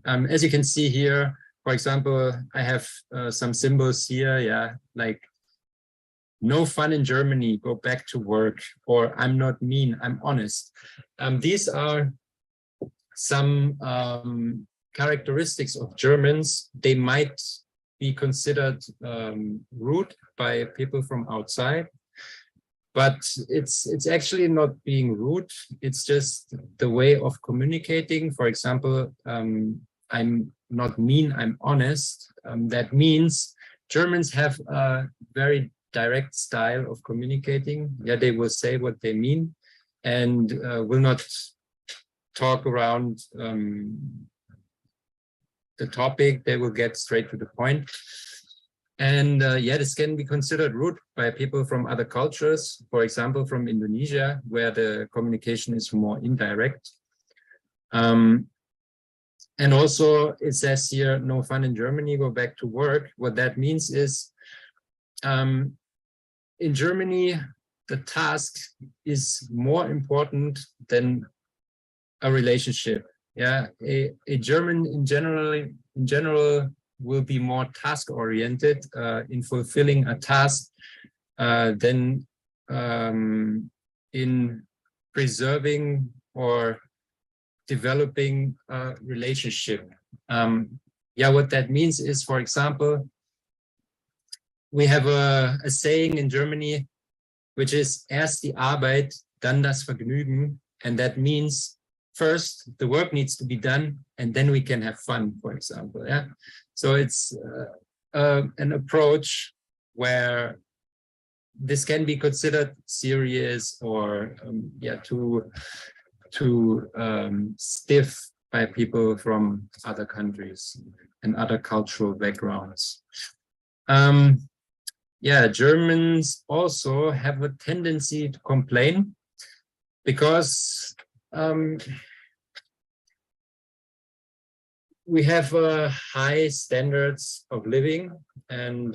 as you can see here, for example, I have some symbols here, yeah, like no fun in Germany, go back to work, or I'm not mean, I'm honest. These are some characteristics of Germans. They might be considered rude by people from outside, but it's actually not being rude. It's just the way of communicating. For example, I'm not mean, I'm honest. That means Germans have a very direct style of communicating. Yeah, they will say what they mean and will not talk around the topic. They will get straight to the point. And yeah, this can be considered rude by people from other cultures, for example, from Indonesia, where the communication is more indirect. And also it says here, no fun in Germany, go back to work. What that means is, in Germany, the task is more important than a relationship. Yeah, a German in general will be more task oriented in fulfilling a task than in preserving or developing a relationship. Yeah, what that means is, for example, we have a saying in Germany, which is erst die Arbeit, dann das Vergnügen. And that means first the work needs to be done and then we can have fun, for example. Yeah. So it's an approach where this can be considered serious or yeah, too stiff by people from other countries and other cultural backgrounds. Yeah, Germans also have a tendency to complain because we have high standards of living, and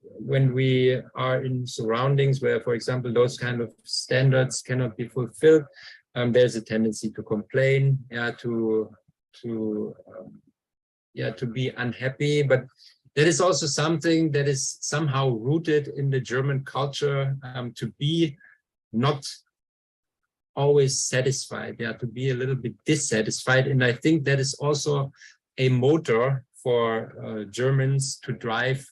when we are in surroundings where, for example, those kind of standards cannot be fulfilled, there's a tendency to complain, yeah, to be unhappy. But that is also something that is somehow rooted in the German culture, to be not always satisfied, yeah, to be a little bit dissatisfied. And I think that is also a motor for Germans to drive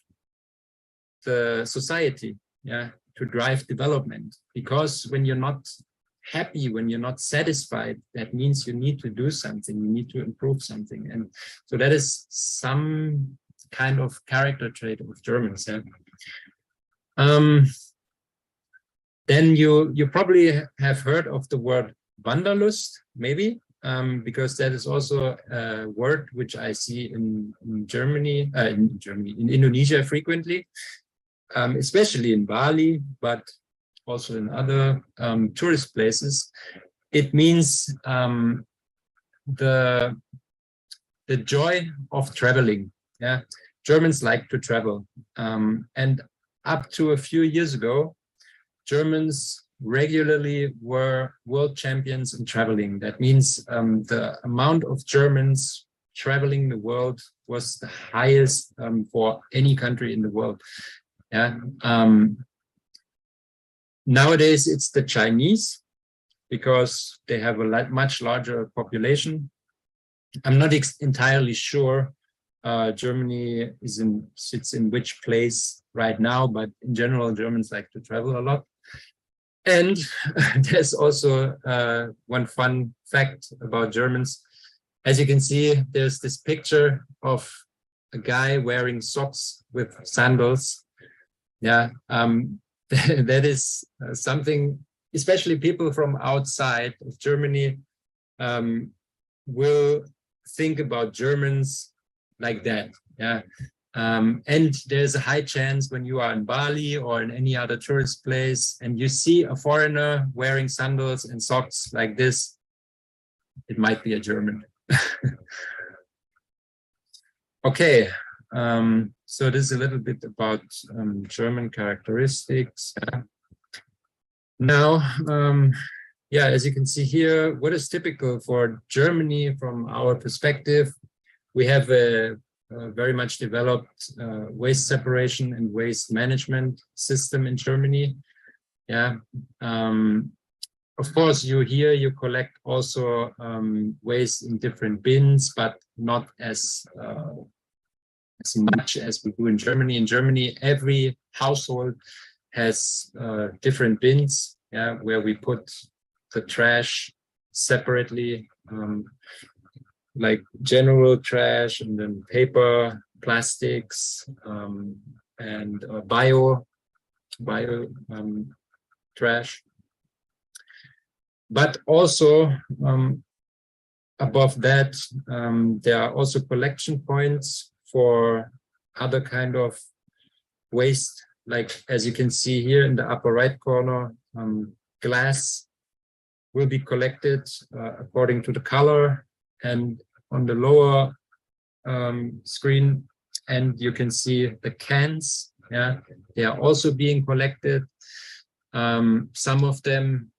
the society, yeah, to drive development. Because when you're not happy, when you're not satisfied, that means you need to do something, you need to improve something. And so that is some kind of character trait of Germans. Yeah? Then you probably have heard of the word Wanderlust, maybe, because that is also a word which I see in Indonesia frequently, especially in Bali, but also in other tourist places. It means the joy of traveling. Yeah, Germans like to travel, and up to a few years ago, Germans regularly were world champions in traveling. That means the amount of Germans traveling the world was the highest for any country in the world. Yeah. Nowadays, it's the Chinese, because they have a much larger population. I'm not entirely sure Germany sits in which place right now, but in general, Germans like to travel a lot. And there's also one fun fact about Germans. As you can see, there's this picture of a guy wearing socks with sandals. Yeah, that is something, especially people from outside of Germany will think about Germans like that. Yeah. And there's a high chance when you are in Bali or in any other tourist place and you see a foreigner wearing sandals and socks like this, it might be a German. Okay, so this is a little bit about German characteristics. Now, yeah, as you can see here, what is typical for Germany from our perspective? We have a very much developed waste separation and waste management system in Germany. Yeah. Of course, you collect also waste in different bins, but not as much as we do in Germany. In Germany, every household has different bins, yeah, where we put the trash separately, like general trash, and then paper, plastics, and bio trash. But also above that, there are also collection points for other kind of waste, like as you can see here in the upper right corner, glass will be collected according to the color, and on the lower screen, and you can see the cans. Yeah, they are also being collected. Some of them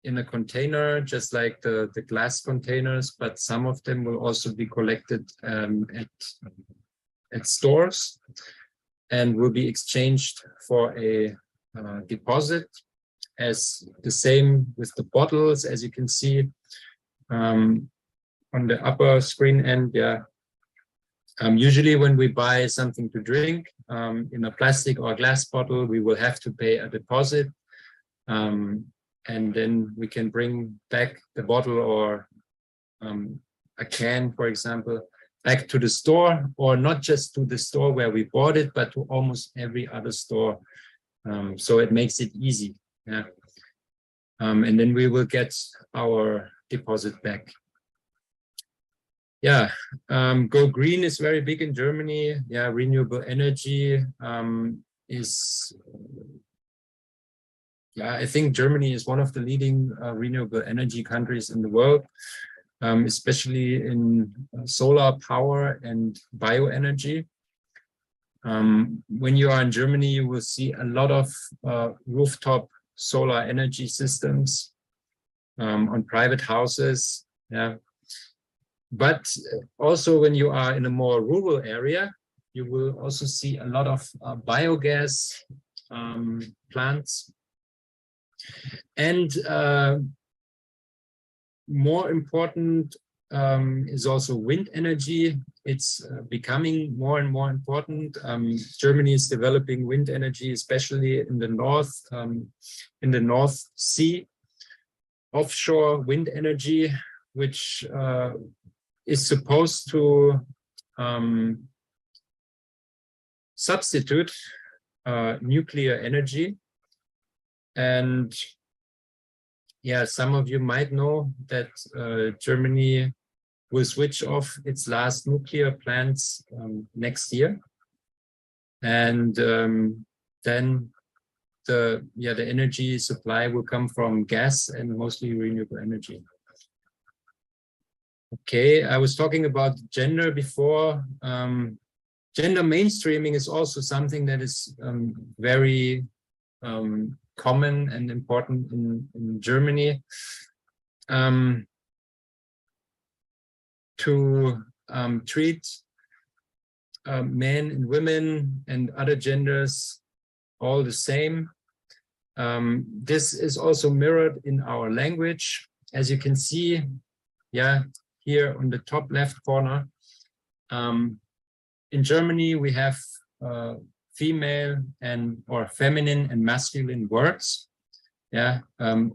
in a container, just like the glass containers, but some of them will also be collected at stores and will be exchanged for a deposit. As the same with the bottles, as you can see on the upper screen end. Yeah. Usually when we buy something to drink in a plastic or glass bottle, we will have to pay a deposit. And then we can bring back the bottle or a can, for example, back to the store, or not just to the store where we bought it, but to almost every other store. So it makes it easy. Yeah. And then we will get our deposit back. Yeah, Go Green is very big in Germany. Yeah, renewable energy is, yeah, I think Germany is one of the leading renewable energy countries in the world, especially in solar power and bioenergy. When you are in Germany, you will see a lot of rooftop solar energy systems on private houses. Yeah. But also when you are in a more rural area, you will also see a lot of biogas plants. And more important is also wind energy. It's becoming more and more important. Germany is developing wind energy, especially in the North Sea. offshore wind energy, which is supposed to substitute nuclear energy. And yeah, some of you might know that Germany will switch off its last nuclear plants next year. And then the energy supply will come from gas and mostly renewable energy. Okay, I was talking about gender before. Gender mainstreaming is also something that is very common and important in Germany. To treat men and women and other genders all the same. This is also mirrored in our language. As you can see, here on the top left corner, in Germany we have female or feminine and masculine words.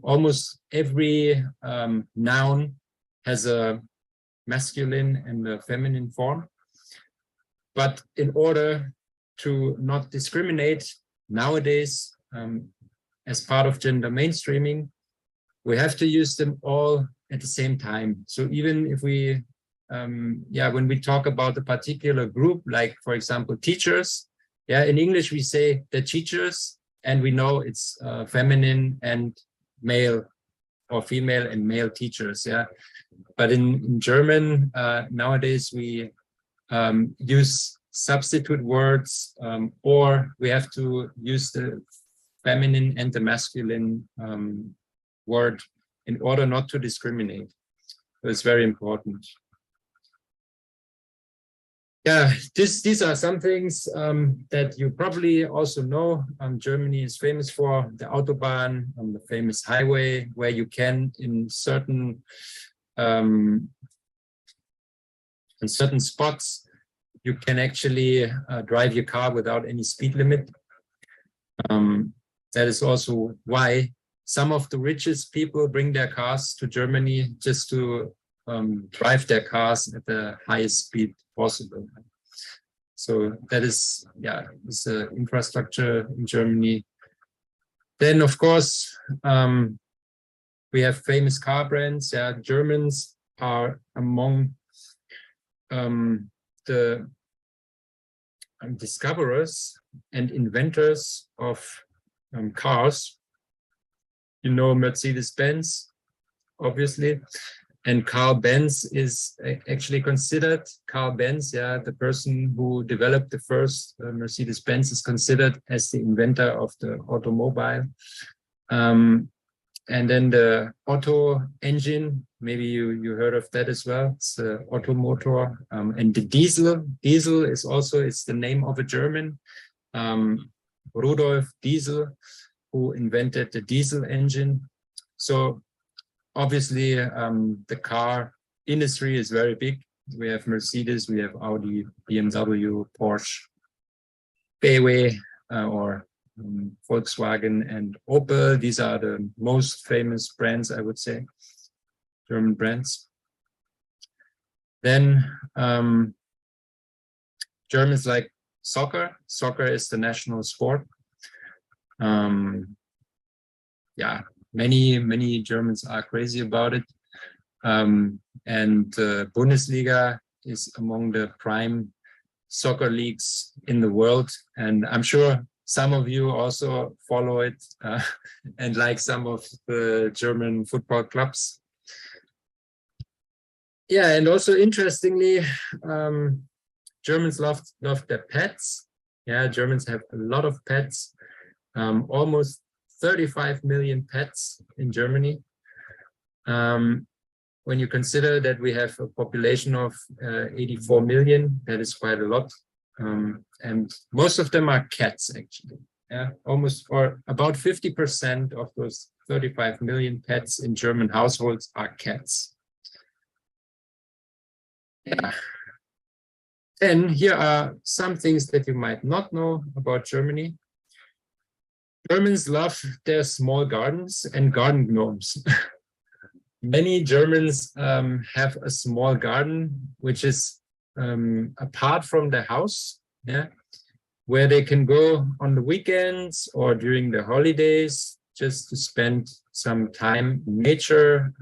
Almost every noun has a masculine and a feminine form. But in order to not discriminate nowadays, as part of gender mainstreaming, we have to use them all at the same time. So even if we, when we talk about a particular group, like for example, teachers, in English we say the teachers, and we know it's feminine and male, or female and male teachers, But in German, nowadays we use substitute words, or we have to use the feminine and the masculine word in order not to discriminate. So it's very important. These are some things that you probably also know. Germany is famous for the Autobahn, the famous highway, where you can, in certain spots, you can actually drive your car without any speed limit. That is also why some of the richest people bring their cars to Germany just to drive their cars at the highest speed possible. So that is, is infrastructure in Germany. Then, of course, we have famous car brands. Germans are among the discoverers and inventors of cars. You know Mercedes-Benz, obviously, and Carl Benz is actually considered, the person who developed the first Mercedes-Benz is considered as the inventor of the automobile. And then the Otto engine, maybe you heard of that as well. It's the Otto motor. And the diesel is also, it's the name of a German, Rudolf Diesel, who invented the diesel engine. So obviously the car industry is very big. We have Mercedes, we have Audi, BMW, Porsche, BMW, or Volkswagen and Opel. These are the most famous brands, I would say, German brands. Then Germans like soccer. Soccer is the national sport. Many Germans are crazy about it. And Bundesliga is among the prime soccer leagues in the world. And I'm sure some of you also follow it and like some of the German football clubs. And also interestingly, Germans love their pets. Germans have a lot of pets, almost 35 million pets in Germany. When you consider that we have a population of 84 million, that is quite a lot. And most of them are cats, actually. Almost, or about 50% of those 35 million pets in German households are cats. And here are some things that you might not know about Germany. Germans love their small gardens and garden gnomes. Many Germans have a small garden, which is apart from the house, yeah, where they can go on the weekends or during the holidays just to spend some time in nature,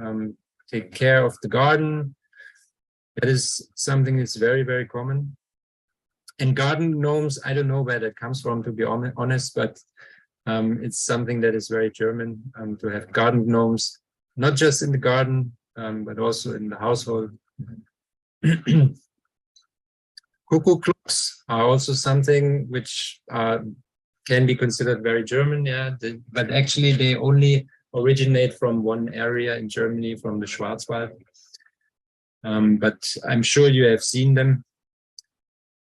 take care of the garden. That is something that's very, very common. And garden gnomes, I don't know where that comes from, to be honest, but it's something that is very German, to have garden gnomes, not just in the garden, but also in the household. Cuckoo clocks are also something which can be considered very German, yeah. But actually, they only originate from one area in Germany, from the Schwarzwald. But I'm sure you have seen them.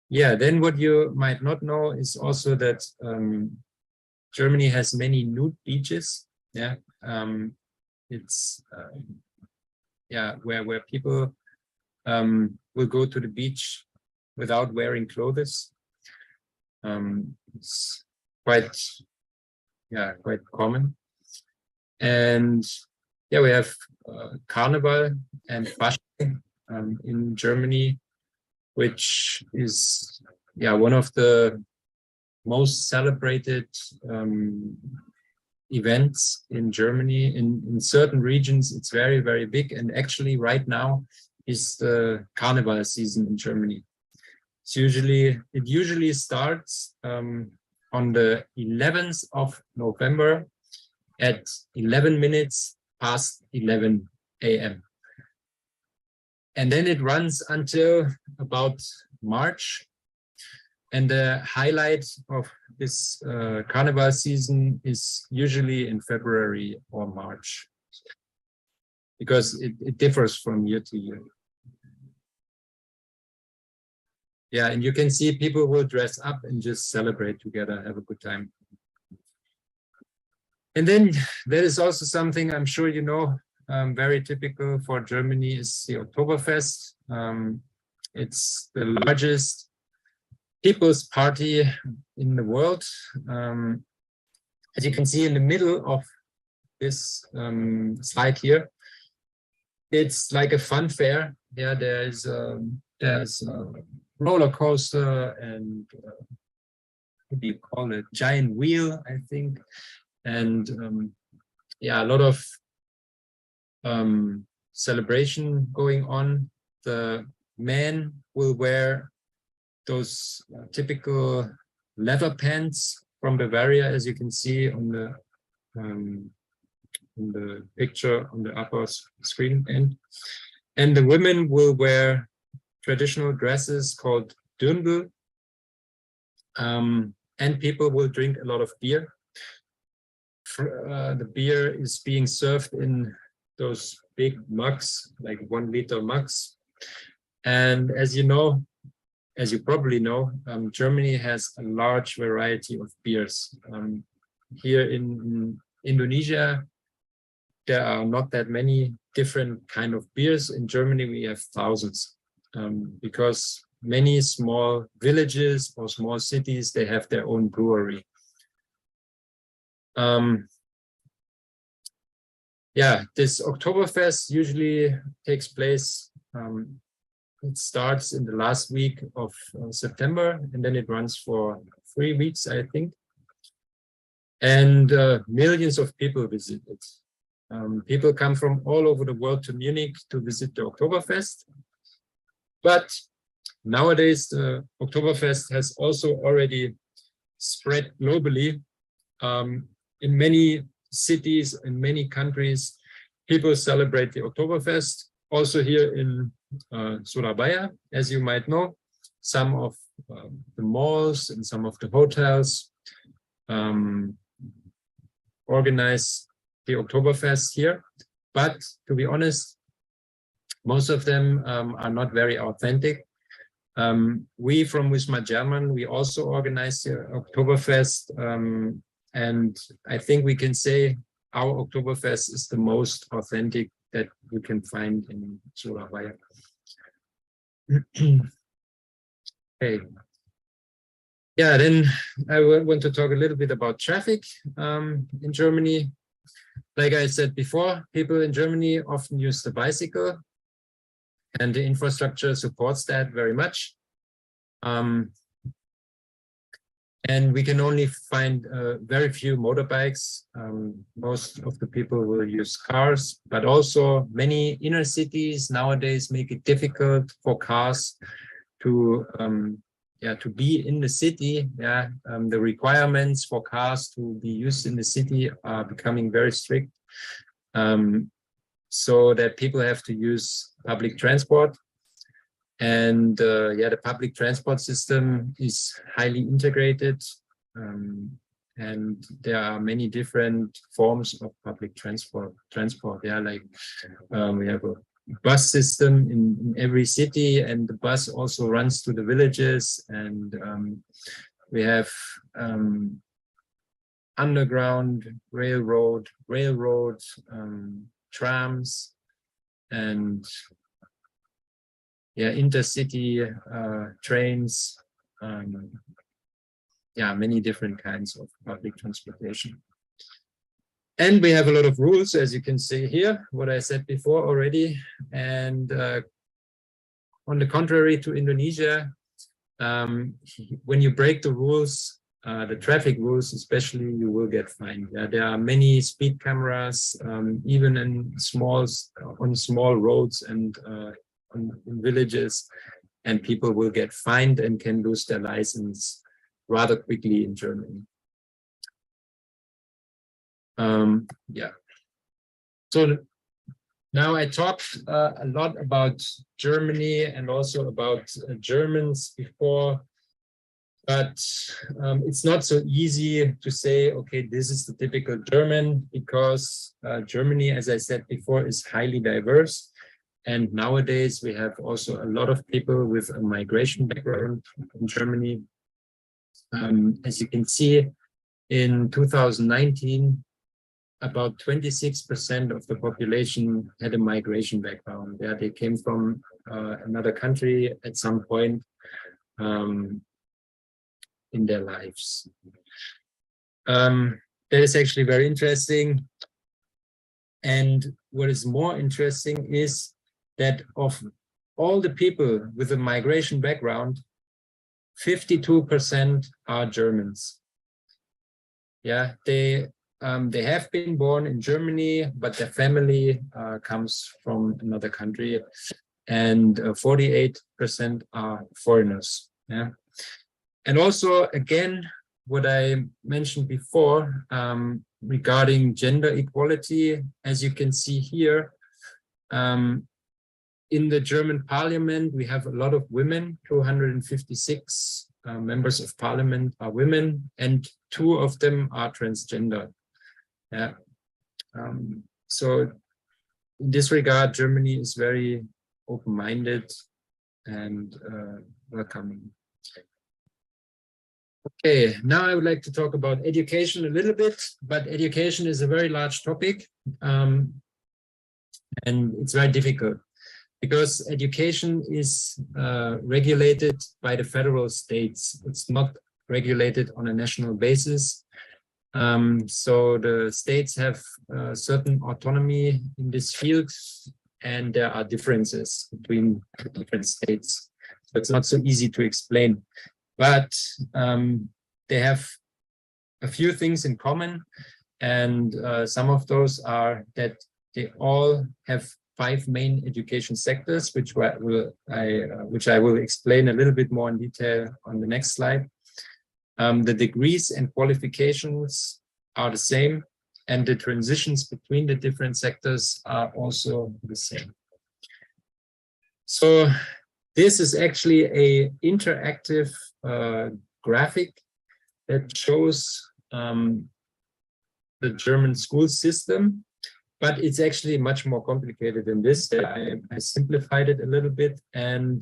Yeah, then what you might not know is also that Germany has many nude beaches. Yeah, it's yeah, where people will go to the beach without wearing clothes. It's quite common. And yeah, we have Carnival and Fasching in Germany, which is one of the most celebrated events in Germany. In certain regions, it's very, very big. And actually right now is the Carnival season in Germany. It usually starts on the 11th of November at 11 minutes past 11 a.m. And then it runs until about March. And the highlight of this Carnival season is usually in February or March, because it differs from year to year. Yeah, and you can see people will dress up and just celebrate together, have a good time. And then there is also something I'm sure you know, very typical for Germany is the Oktoberfest. It's the largest people's party in the world. As you can see in the middle of this slide here, it's like a fun fair. Yeah, there's a roller coaster and what do you call it? Giant wheel, I think. And yeah, a lot of celebration going on. The men will wear those typical leather pants from Bavaria, as you can see on the picture on the upper screen end. And the women will wear traditional dresses called Dirndl. And people will drink a lot of beer. The beer is being served in those big mugs, like 1 liter mugs. And as you probably know, Germany has a large variety of beers. Here in Indonesia, there are not that many different kind of beers. In Germany, we have thousands, because many small villages or small cities, they have their own brewery. Yeah, this Oktoberfest usually takes place, it starts in the last week of September, and then it runs for 3 weeks, I think. And millions of people visit it. People come from all over the world to Munich to visit the Oktoberfest. But nowadays, the Oktoberfest has also already spread globally. In many cities, in many countries, people celebrate the Oktoberfest. Also here in Surabaya, as you might know, some of the malls and some of the hotels organize the Oktoberfest here. But to be honest, most of them are not very authentic. We from Wisma Jerman, we also organize the Oktoberfest, and I think we can say our Oktoberfest is the most authentic that we can find in Surabaya. Okay. Yeah, then I want to talk a little bit about traffic in Germany. Like I said before, people in Germany often use the bicycle, and the infrastructure supports that very much. And we can only find very few motorbikes. Most of the people will use cars, but also many inner cities nowadays make it difficult for cars to be in the city. The requirements for cars to be used in the city are becoming very strict, so that people have to use public transport. And the public transport system is highly integrated, and there are many different forms of public transport. Like we have a bus system in every city, and the bus also runs to the villages, and we have underground railroads, trams, and intercity trains, many different kinds of public transportation. And we have a lot of rules, as you can see here, what I said before already. And on the contrary to Indonesia, when you break the rules, the traffic rules especially, you will get fined. There are many speed cameras, even on small roads and in villages, and people will get fined and can lose their license rather quickly in Germany. So now I talked a lot about Germany and also about Germans before, but it's not so easy to say, okay, this is the typical German, because Germany, as I said before, is highly diverse. And nowadays we have also a lot of people with a migration background in Germany. As you can see, in 2019, about 26% of the population had a migration background. They came from another country at some point in their lives. That is actually very interesting. And what is more interesting is that of all the people with a migration background, 52% are Germans. They have been born in Germany, but their family comes from another country, and 48% are foreigners. And also, again, what I mentioned before regarding gender equality, as you can see here, in the German parliament, we have a lot of women. 256 members of parliament are women, and 2 of them are transgender. So in this regard, Germany is very open-minded and welcoming. Okay, now I would like to talk about education a little bit, but education is a very large topic, and it's very difficult, because education is regulated by the federal states. It's not regulated on a national basis. So the states have certain autonomy in this field, and there are differences between the different states. So it's not so easy to explain. But they have a few things in common, and some of those are that they all have 5 main education sectors, which I will explain a little bit more in detail on the next slide. The degrees and qualifications are the same, and the transitions between the different sectors are also the same. So this is actually an interactive graphic that shows the German school system, but it's actually much more complicated than this. I simplified it a little bit, and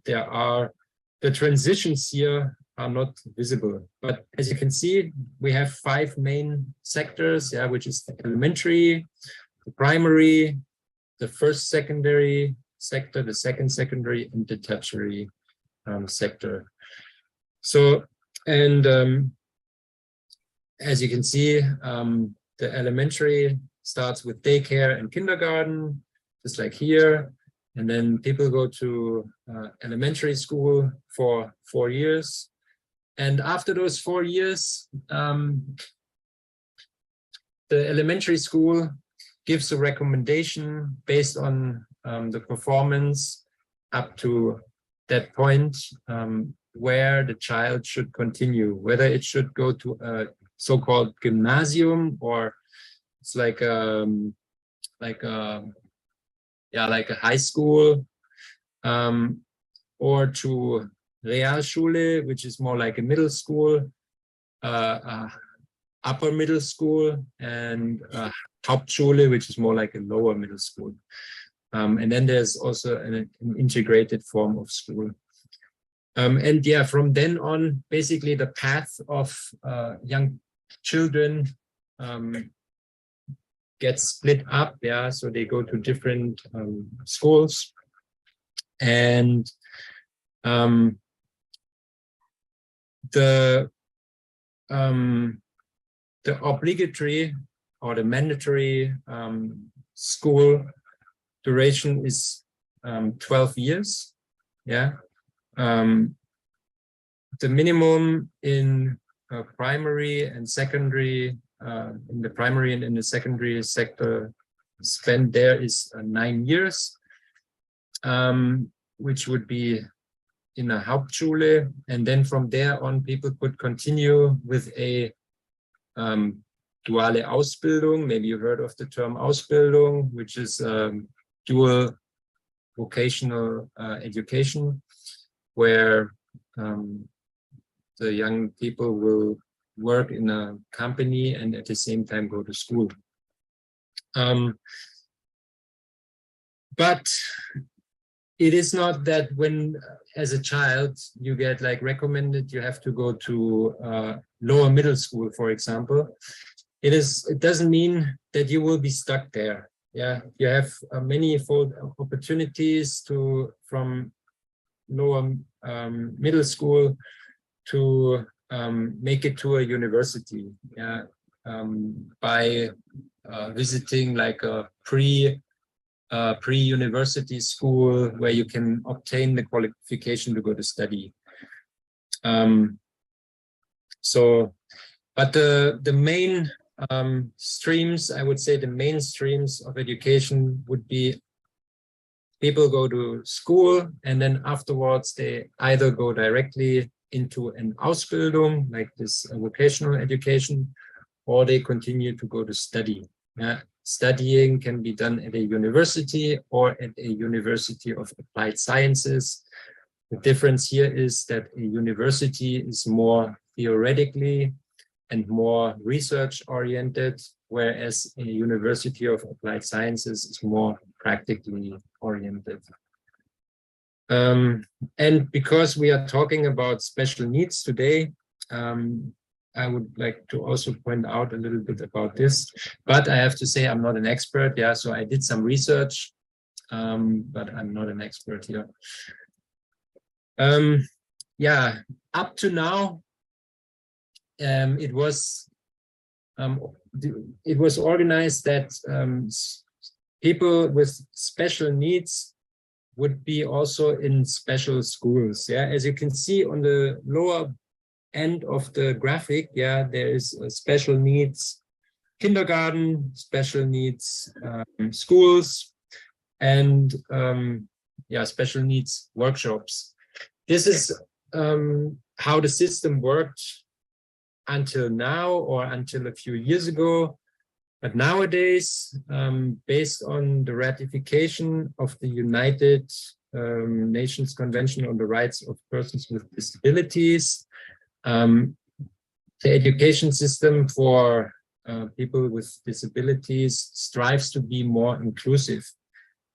the transitions here are not visible. But as you can see, we have 5 main sectors, which is the elementary, the primary, the first secondary sector, the second secondary, and the tertiary sector. So, and as you can see, the elementary starts with daycare and kindergarten, just like here. And then people go to elementary school for 4 years. And after those 4 years, the elementary school gives a recommendation based on the performance up to that point, where the child should continue, whether it should go to a so-called gymnasium, or it's like a high school, or to Realschule, which is more like a middle school, upper middle school, and Hauptschule, which is more like a lower middle school. And then there's also an integrated form of school. And yeah, from then on, basically the path of young children gets split up. Yeah, so they go to different schools, and the obligatory or the mandatory school duration is 12 years. Yeah. The minimum in primary and secondary, in the primary and in the secondary sector spent there is 9 years, which would be in a Hauptschule. And then from there on, people could continue with a duale Ausbildung. Maybe you heard of the term Ausbildung, which is dual vocational education, where the young people will work in a company and at the same time go to school. But it is not that when, as a child, you get like recommended, you have to go to lower middle school, for example. It doesn't mean that you will be stuck there. Yeah, you have many opportunities from lower middle school to make it to a university. Yeah, by visiting like a pre-university school where you can obtain the qualification to go to study. But the main streams, I would say the main streams of education would be people go to school, and then afterwards they either go directly into an Ausbildung, like this vocational education, or they continue to go to study. Studying can be done at a university or at a university of applied sciences. The difference here is that a university is more theoretically and more research oriented, whereas a university of applied sciences is more practically oriented. And because we are talking about special needs today, I would like to also point out a little bit about this, but I have to say I'm not an expert. Yeah, so I did some research, but I'm not an expert here. Yeah, up to now, it was organized that people with special needs would be also in special schools. Yeah, as you can see on the lower end of the graphic, yeah, there is special needs kindergarten, special needs schools, and yeah, special needs workshops. This is how the system worked until now, or until a few years ago. But nowadays, based on the ratification of the United Nations Convention on the Rights of Persons with Disabilities, the education system for people with disabilities strives to be more inclusive.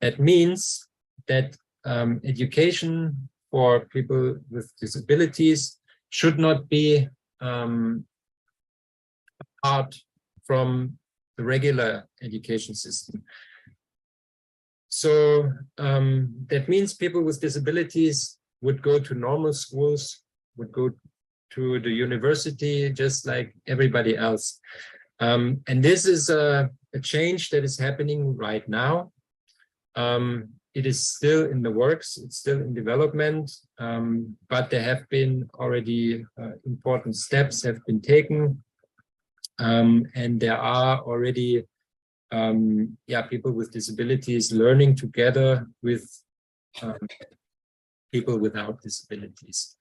That means that education for people with disabilities should not be apart from the regular education system. So that means people with disabilities would go to normal schools, would go to the university just like everybody else. And this is a change that is happening right now. It is still in the works, it's still in development, but there have been already important steps have been taken. And there are already people with disabilities learning together with people without disabilities.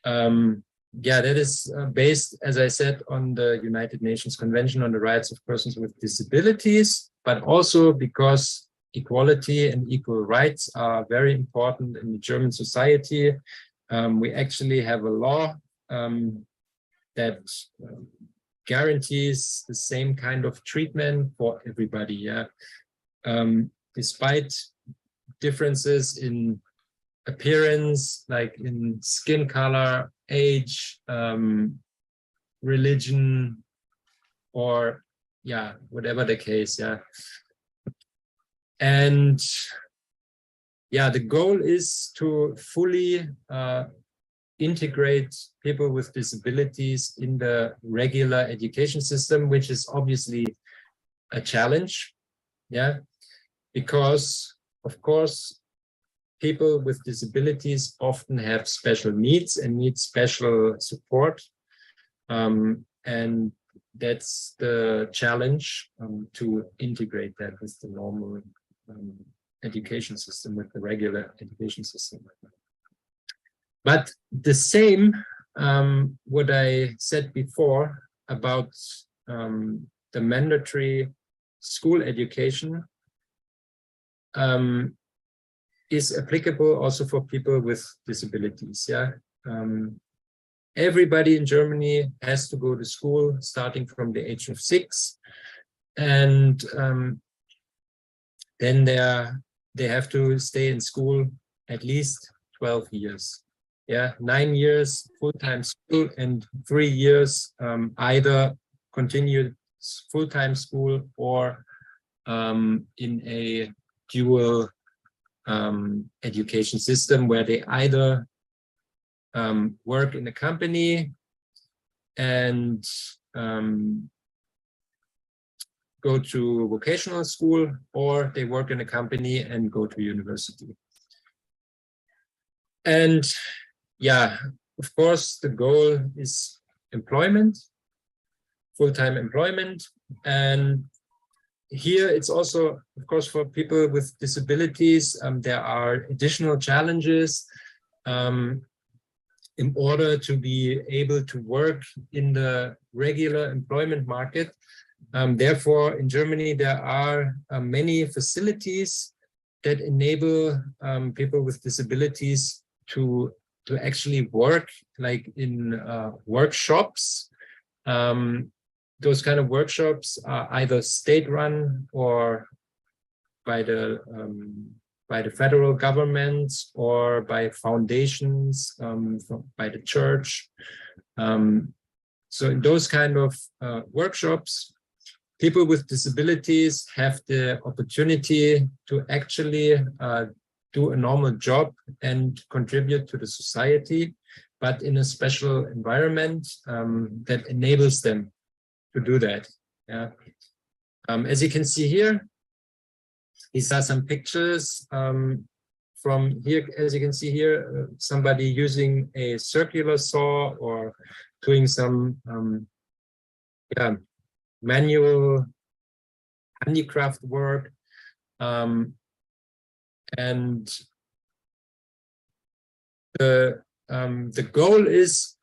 That is based, as I said, on the United Nations Convention on the Rights of Persons with Disabilities, but also because equality and equal rights are very important in the German society. We actually have a law that guarantees the same kind of treatment for everybody. Yeah, despite differences in appearance, like in skin color, age, religion, or whatever the case. And the goal is to fully integrate people with disabilities in the regular education system, which is obviously a challenge. Because of course people with disabilities often have special needs and need special support, and that's the challenge, to integrate that with the normal education system, with the regular education system. But the same, what I said before about the mandatory school education, is applicable also for people with disabilities. Everybody in Germany has to go to school starting from the age of 6, and then they have to stay in school at least 12 years. 9 years full-time school and 3 years either continued full-time school or in a dual education system where they either work in a company and go to vocational school, or they work in a company and go to university. And of course, the goal is employment, full-time employment. And here it's also, of course, for people with disabilities, there are additional challenges in order to be able to work in the regular employment market. Therefore, in Germany, there are many facilities that enable people with disabilities to actually work, like in workshops. Those kind of workshops are either state-run or by the federal government or by foundations, by the church. So in those kind of workshops, people with disabilities have the opportunity to actually do a normal job and contribute to the society, but in a special environment that enables them to do that. As you can see here, these are some pictures from here. As you can see here, somebody using a circular saw or doing some manual handicraft work, and the goal is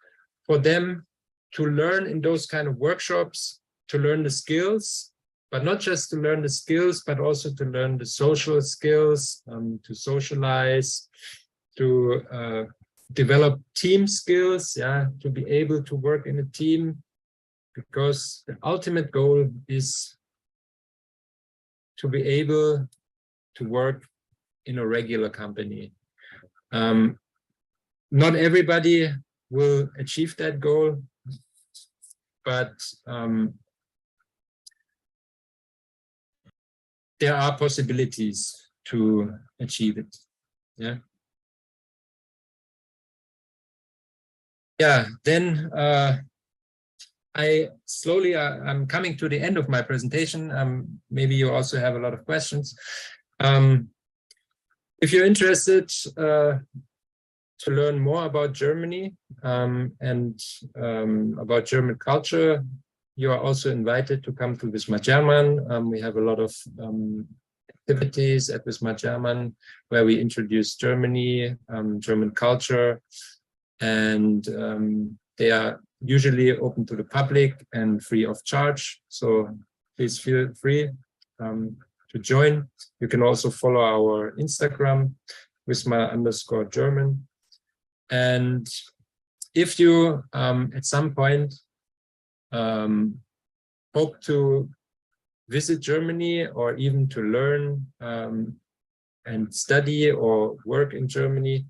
for them to learn in those kind of workshops, to learn the skills, but not just to learn the skills, but also to learn the social skills, to socialize, to develop team skills, to be able to work in a team, because the ultimate goal is to be able to work in a regular company. Not everybody will achieve that goal, but there are possibilities to achieve it. Then I'm coming to the end of my presentation. Maybe you also have a lot of questions. If you're interested to learn more about Germany and about German culture, you are also invited to come to Wisma Jerman. We have a lot of activities at Wisma Jerman where we introduce Germany, German culture, and they are usually open to the public and free of charge. So please feel free to join. You can also follow our Instagram, Wisma_German. And if you at some point hope to visit Germany or even to learn and study or work in Germany,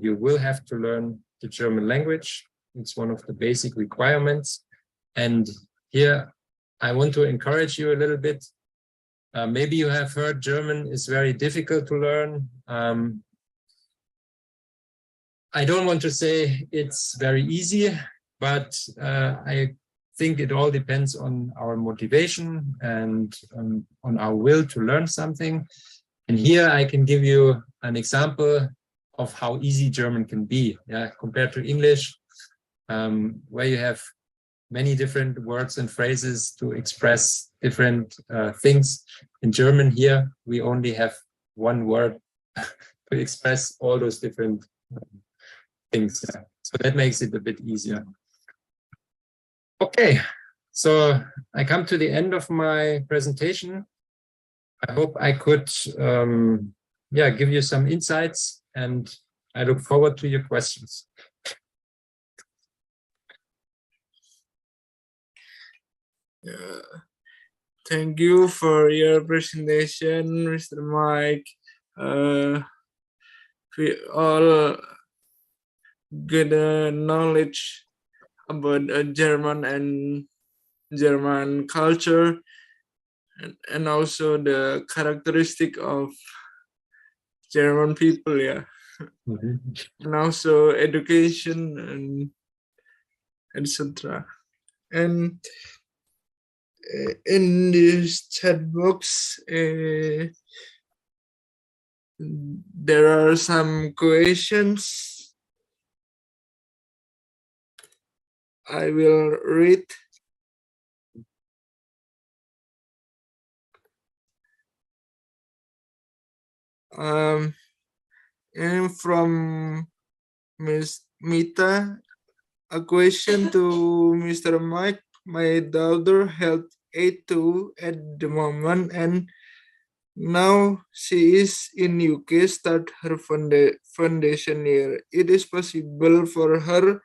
you will have to learn the German language. It's one of the basic requirements. And here I want to encourage you a little bit. Maybe you have heard German is very difficult to learn. I don't want to say it's very easy, but I think it all depends on our motivation and on our will to learn something. And here I can give you an example of how easy German can be, compared to English, where you have many different words and phrases to express different things. In German here, we only have one word to express all those different things. So that makes it a bit easier. Okay, so I come to the end of my presentation. I hope I could give you some insights, and I look forward to your questions. Thank you for your presentation, Mr. Mike. We all get knowledge about German and German culture, and also the characteristic of German people, and also education and etc. And in this chat box, there are some questions. I will read. And from Ms. Mita, a question to Mr. Mike. My daughter held A2 at the moment, and now she is in UK, start her foundation year. It is possible for her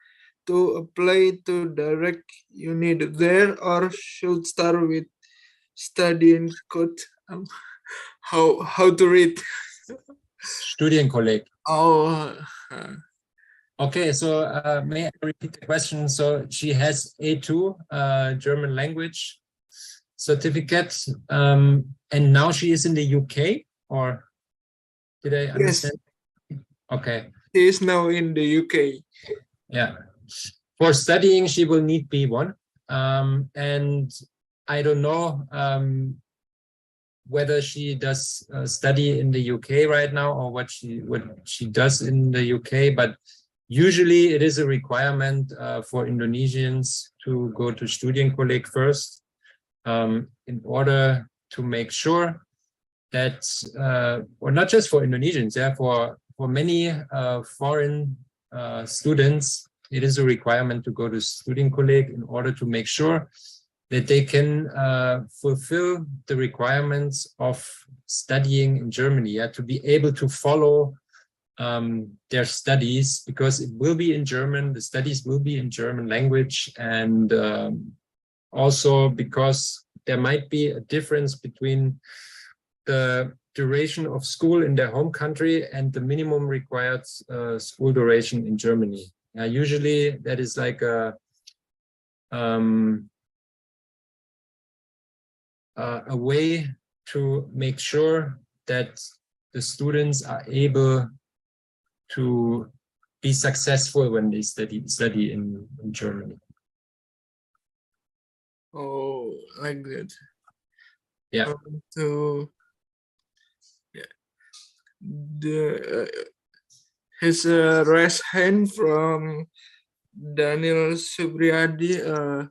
to apply to direct uni there, or should start with studying code? How to read? Studienkolleg. Oh. Okay, so may I repeat the question? So she has A2 German language certificate, and now she is in the UK, or did I understand? Yes. Okay. She is now in the UK. Yeah. For studying, she will need B1, and I don't know whether she does study in the UK right now or what she does in the UK, but usually it is a requirement for Indonesians to go to Studienkolleg first in order to make sure that, or not just for Indonesians, for many foreign students, it is a requirement to go to Studienkolleg in order to make sure that they can fulfill the requirements of studying in Germany, to be able to follow their studies, because it will be in German, the studies will be in German language, and also because there might be a difference between the duration of school in their home country and the minimum required school duration in Germany. Usually that is like a way to make sure that the students are able to be successful when they study in Germany. Oh, like that. Yeah. So his raised hand from Daniel Subriyadi.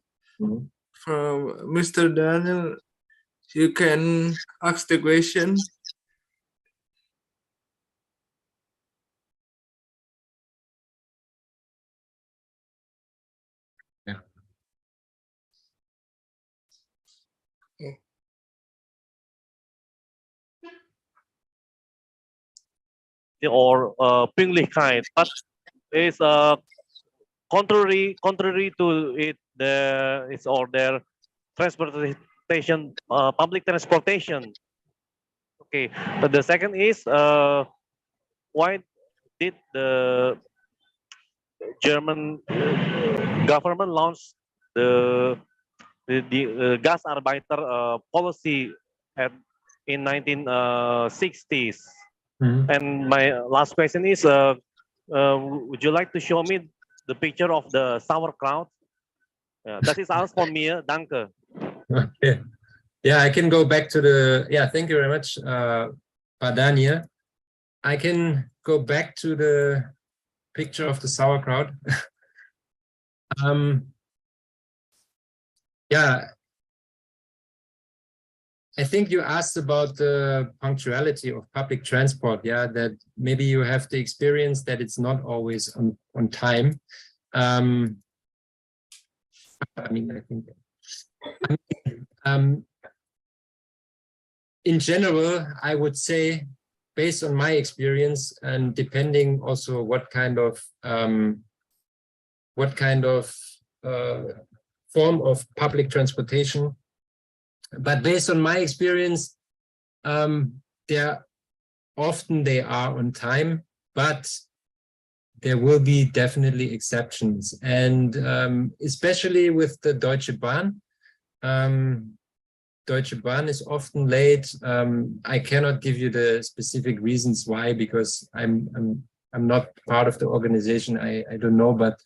From Mr. Daniel, you can ask the question. Yeah. Or Pinglichkeit, but is contrary to it, it's or their transportation, public transportation. Okay, but the second is why did the German government launch the Gastarbeiter policy in 1960s? And my last question is, would you like to show me the picture of the sauerkraut? Das ist alles von mir. Danke. Okay. Yeah, I can go back to the, thank you very much, Padania. I can go back to the picture of the sauerkraut. Yeah, I think you asked about the punctuality of public transport. Yeah, that maybe you have the experience that it's not always on time. I mean, I think in general, I would say, based on my experience, and depending also what kind of form of public transportation, but based on my experience, they are on time, but there will be definitely exceptions, and especially with the Deutsche Bahn. Deutsche Bahn is often late. I cannot give you the specific reasons why, because I'm not part of the organization. I don't know, but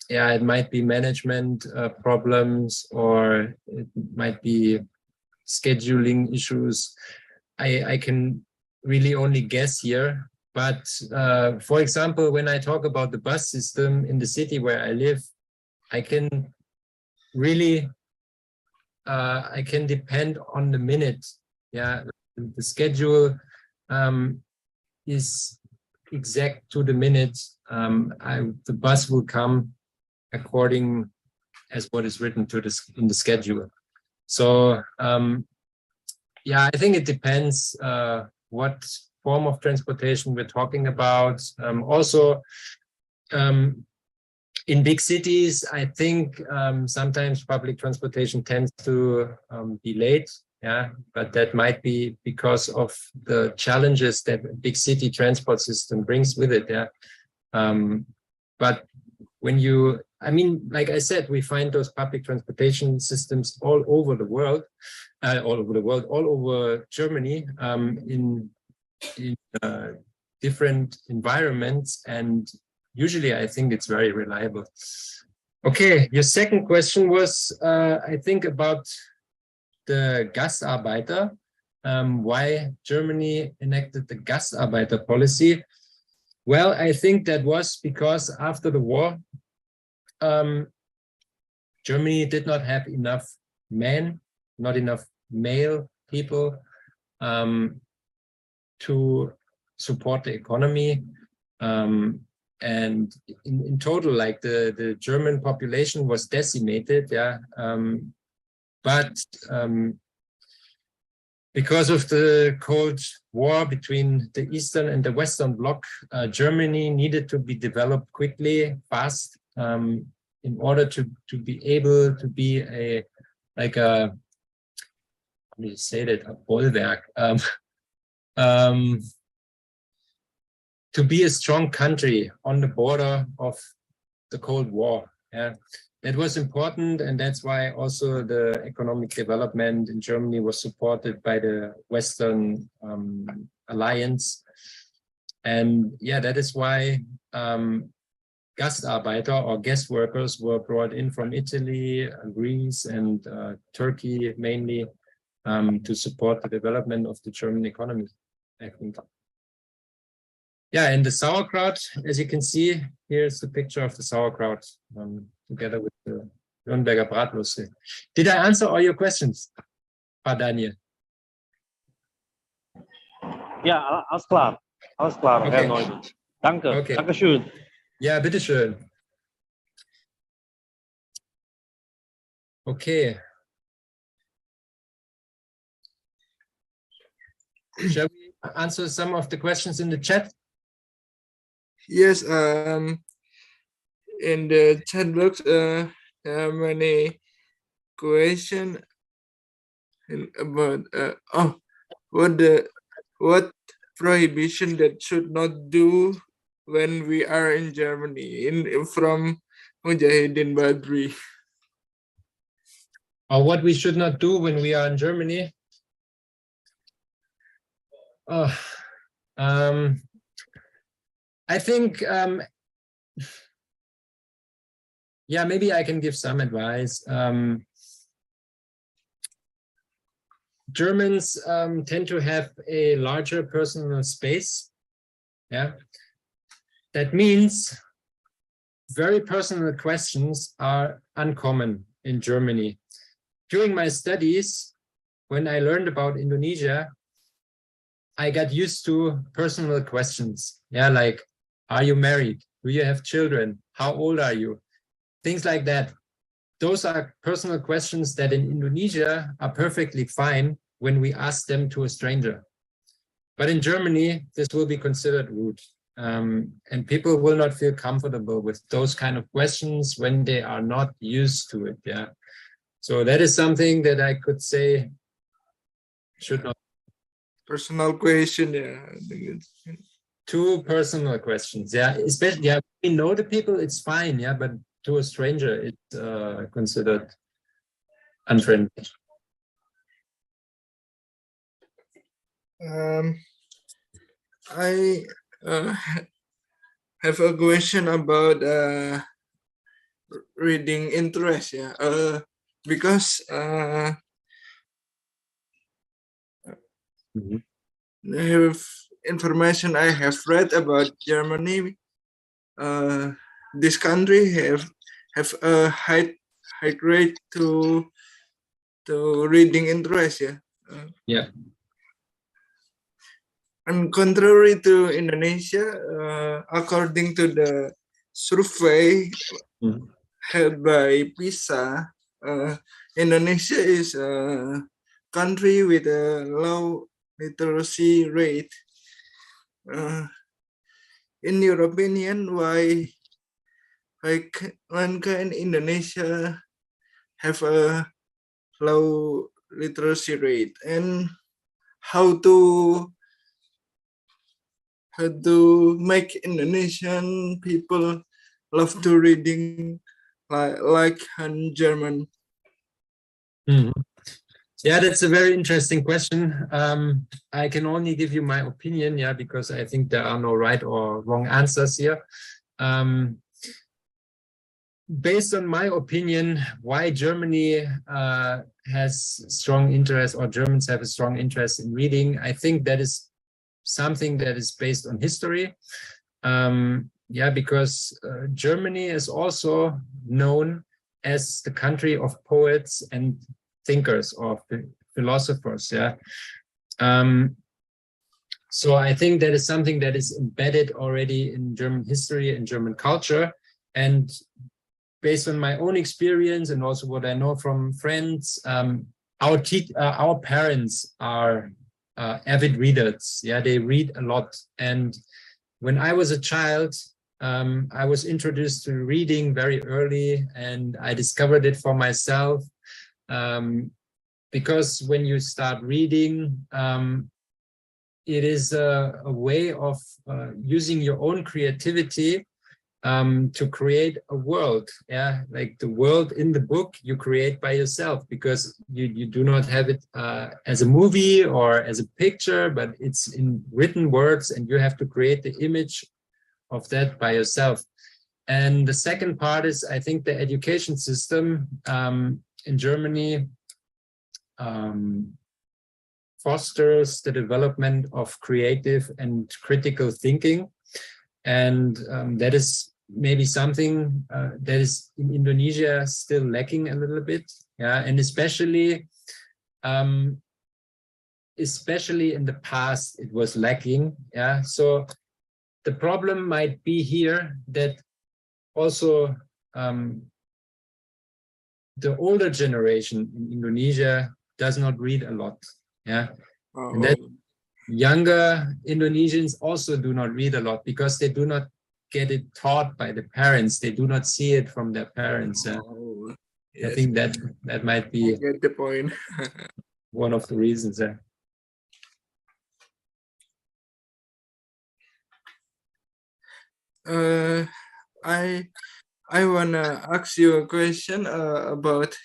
yeah, it might be management problems, or it might be scheduling issues. I can really only guess here. But for example, when I talk about the bus system in the city where I live, I can really I can depend on the minute. Yeah, the schedule is exact to the minute. The bus will come according as what is written in the schedule. So yeah, I think it depends what form of transportation we're talking about. Also, in big cities, I think sometimes public transportation tends to be late. Yeah, but that might be because of the challenges that a big city transport system brings with it. Yeah, but when I mean, like I said, we find those public transportation systems all over the world, all over Germany, in different environments, and usually I think it's very reliable. Okay, your second question was, I think, about the Gastarbeiter, why Germany enacted the Gastarbeiter policy. Well, I think that was because after the war, Germany did not have enough men, not enough male people to support the economy. And in total, like the German population was decimated, yeah. But because of the Cold War between the Eastern and the Western Bloc, Germany needed to be developed quickly, fast, in order to be able to be how do you say that, a Bollwerk, to be a strong country on the border of the Cold War. Yeah, that was important, and that's why also the economic development in Germany was supported by the Western Alliance. And yeah, that is why Gastarbeiter or guest workers were brought in from Italy, Greece, and Turkey mainly to support the development of the German economy, I think. Yeah, and the sauerkraut, as you can see, here's the picture of the sauerkraut together with the Nürnberger Bratwürste. Did I answer all your questions, Daniel? Ja, alles klar. Alles klar, Okay. Herr Neumann. Danke. Okay. Dankeschön. Ja, bitteschön. Okay. Shall we answer some of the questions in the chat? Yes, in the chat box, there are many questions about what prohibition that should not do when we are in Germany, from Mujahidin Badri. Or what we should not do when we are in Germany? I think, yeah, maybe I can give some advice. Germans tend to have a larger personal space. Yeah, that means very personal questions are uncommon in Germany. During my studies, when I learned about Indonesia, I got used to personal questions. Yeah, like, are you married? Do you have children? How old are you? Things like that. Those are personal questions that in Indonesia are perfectly fine when we ask them to a stranger. But in Germany, this will be considered rude. And people will not feel comfortable with those kind of questions when they are not used to it. Yeah. So that is something that I could say should not. Personal question, yeah. Too personal questions, yeah. Especially, yeah, we know the people, it's fine, yeah, but to a stranger, it's considered unfriendly. I have a question about reading interest, yeah. Because information I have read about Germany, this country have a high grade to reading interest, yeah. Yeah. And contrary to Indonesia, according to the survey held by bisa, Indonesia is a country with a low literacy rate. In your opinion, why can Indonesia have a low literacy rate, and how to make Indonesian people love to reading like in German? Yeah, that's a very interesting question. I can only give you my opinion, yeah, because I think there are no right or wrong answers here. Based on my opinion, why Germany has strong interest, or Germans have a strong interest in reading, I think that is something that is based on history. Yeah, because Germany is also known as the country of poets and thinkers or philosophers. Yeah. So I think that is something that is embedded already in German history and German culture. And based on my own experience and also what I know from friends, our parents are avid readers. Yeah, they read a lot. And when I was a child, I was introduced to reading very early, and I discovered it for myself. Because when you start reading, it is a way of using your own creativity to create a world. Yeah, like the world in the book you create by yourself, because you do not have it as a movie or as a picture, but it's in written words, and you have to create the image of that by yourself. And the second part is, I think, the education system in Germany fosters the development of creative and critical thinking. And that is maybe something that is in Indonesia still lacking a little bit. Yeah, and especially in the past, it was lacking. Yeah, so the problem might be here that also the older generation in Indonesia does not read a lot. Yeah, and that younger Indonesians also do not read a lot because they do not get it taught by the parents. They do not see it from their parents. Yes. I think that might be get the point. one of the reasons. I wanna ask you a question about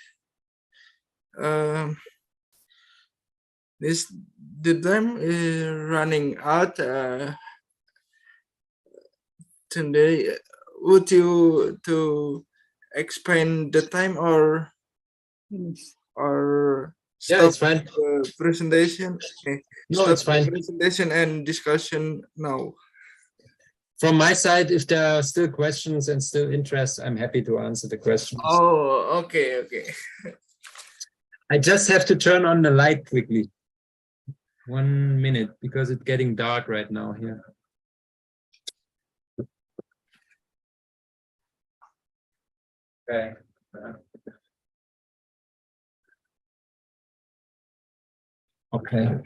the time is running out today. Would you to expand the time or stop it's fine. the presentation? Okay. No, Stop it's fine. the presentation and discussion now. From my side, if there are still questions and still interest, I'm happy to answer the questions. Oh, okay. I just have to turn on the light quickly. 1 minute, because it's getting dark right now here. Okay. Okay.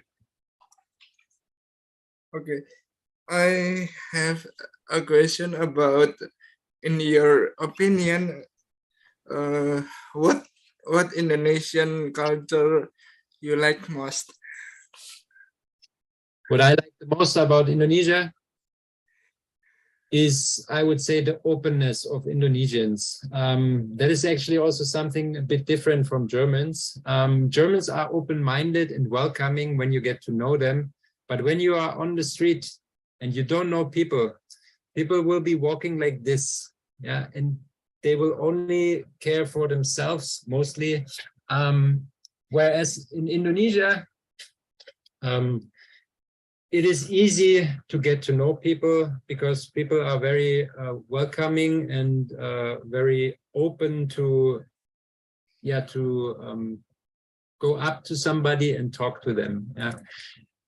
I have a question about, in your opinion, what Indonesian culture you like most? What I like the most about Indonesia is, I would say, the openness of Indonesians. That is actually also something a bit different from Germans. Germans are open-minded and welcoming when you get to know them. But when you are on the street and you don't know people will be walking like this. Yeah, and they will only care for themselves mostly. Whereas in Indonesia, it is easy to get to know people because people are very welcoming and very open to go up to somebody and talk to them. Yeah.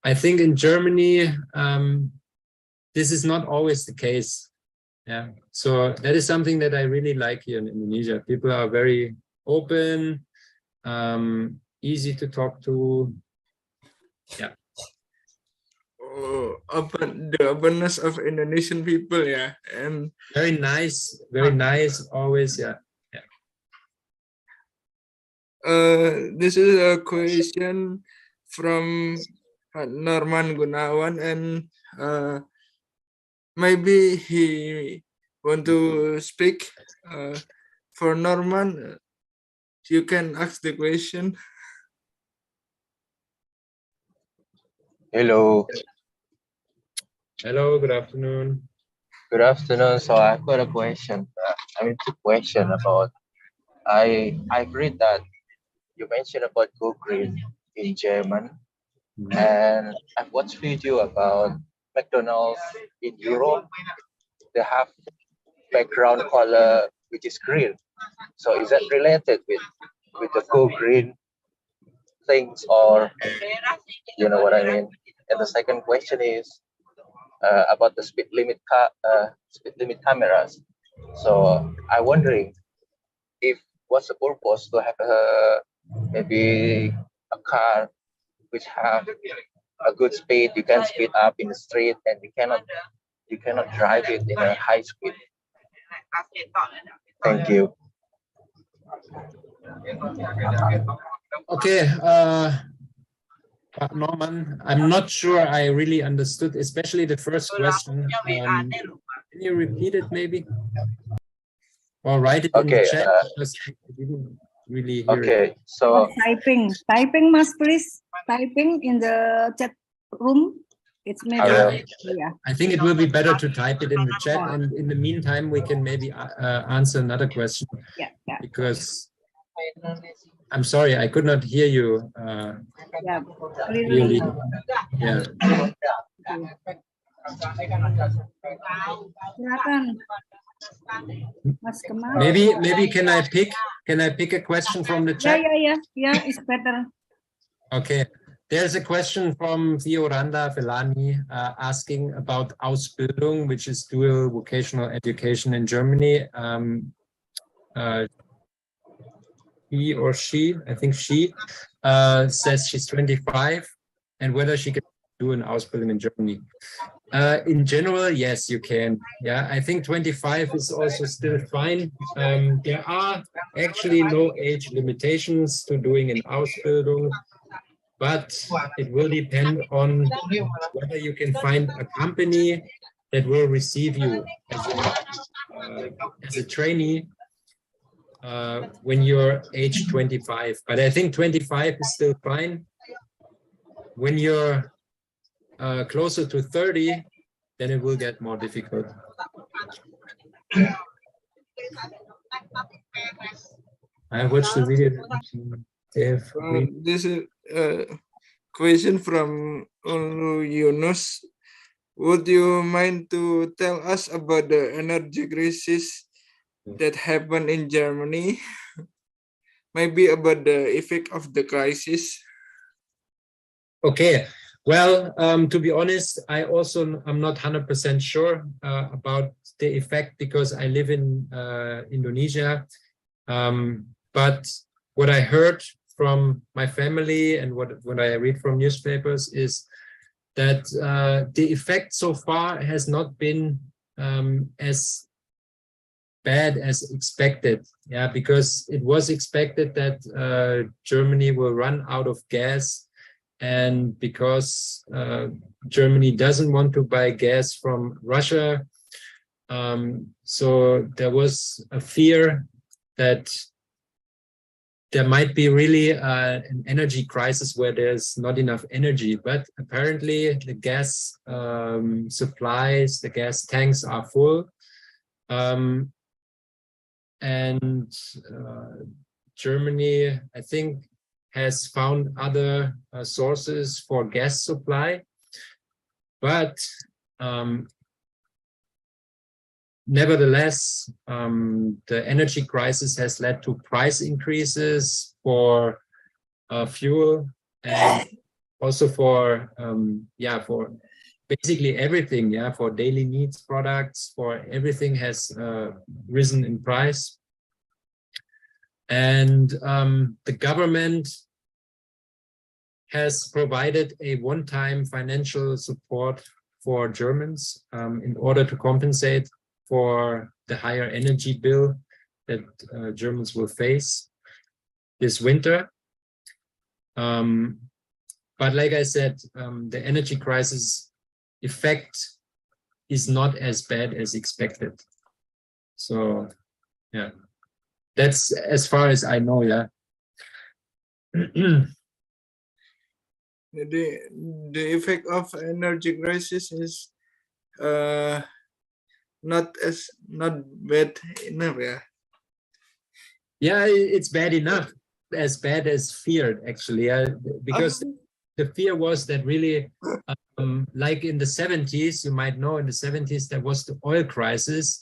I think in Germany, this is not always the case. Yeah. So that is something that I really like here in Indonesia. People are very open, easy to talk to. Yeah. The openness of Indonesian people, yeah, and very nice, always, yeah. This is a question from Norman Gunawan, and maybe he want to speak. For Norman, you can ask the question. Hello. Hello, good afternoon. Good afternoon. So I've got a question. Two questions about. I've read that you mentioned about go green in German, and I've watched video about McDonald's in Europe. They have background color which is green. So is that related with the go green things, or you know what I mean? And the second question is about the speed limit cameras. So I'm wondering if what's the purpose to have maybe a car which have a good speed, you can speed up in the street, and you cannot drive it in a high speed. Thank you. Okay, Norman, I'm not sure I really understood, especially the first question. Can you repeat it maybe? Or write it in the chat, because I didn't really hear it. So typing, Mas, please. Typing in the chat room. It's maybe, I think it will be better to type it in the chat, and in the meantime, we can maybe answer another question. Because I'm sorry, I could not hear you clearly. Yeah. Maybe can I pick a question from the chat? Yeah, it's better. Okay. There's a question from Fioranda Velani asking about Ausbildung, which is dual vocational education in Germany. He or she, I think she, says she's 25 and whether she can do an Ausbildung in Germany. In general, yes, you can. Yeah, I think 25 is also still fine. There are actually no age limitations to doing an Ausbildung, but it will depend on whether you can find a company that will receive you as a trainee when you're age 25. But I think 25 is still fine. When you're closer to 30, then it will get more difficult. I watched the video. This is a question from Yunus. Would you mind to tell us about the energy crisis that happened in Germany? Maybe about the effect of the crisis. Okay. Well, to be honest, I also am not 100% sure about the effect because I live in Indonesia. But what I heard from my family and what I read from newspapers is that the effect so far has not been as bad as expected. Yeah, because it was expected that Germany will run out of gas. And because Germany doesn't want to buy gas from Russia, so there was a fear that there might be really an energy crisis where there's not enough energy. But apparently the gas supplies, the gas tanks are full. And Germany, I think, has found other sources for gas supply, but nevertheless, the energy crisis has led to price increases for fuel and also for basically everything. Yeah, for daily needs products, for everything has risen in price. And the government has provided a one-time financial support for Germans in order to compensate for the higher energy bill that Germans will face this winter. But like I said, the energy crisis effect is not as bad as expected. So, yeah. That's as far as I know, yeah. The effect of energy crisis is not bad enough, yeah. Yeah, it's bad enough, as bad as feared, actually, because the fear was that really, like in the 70s, you might know in the 70s, there was the oil crisis,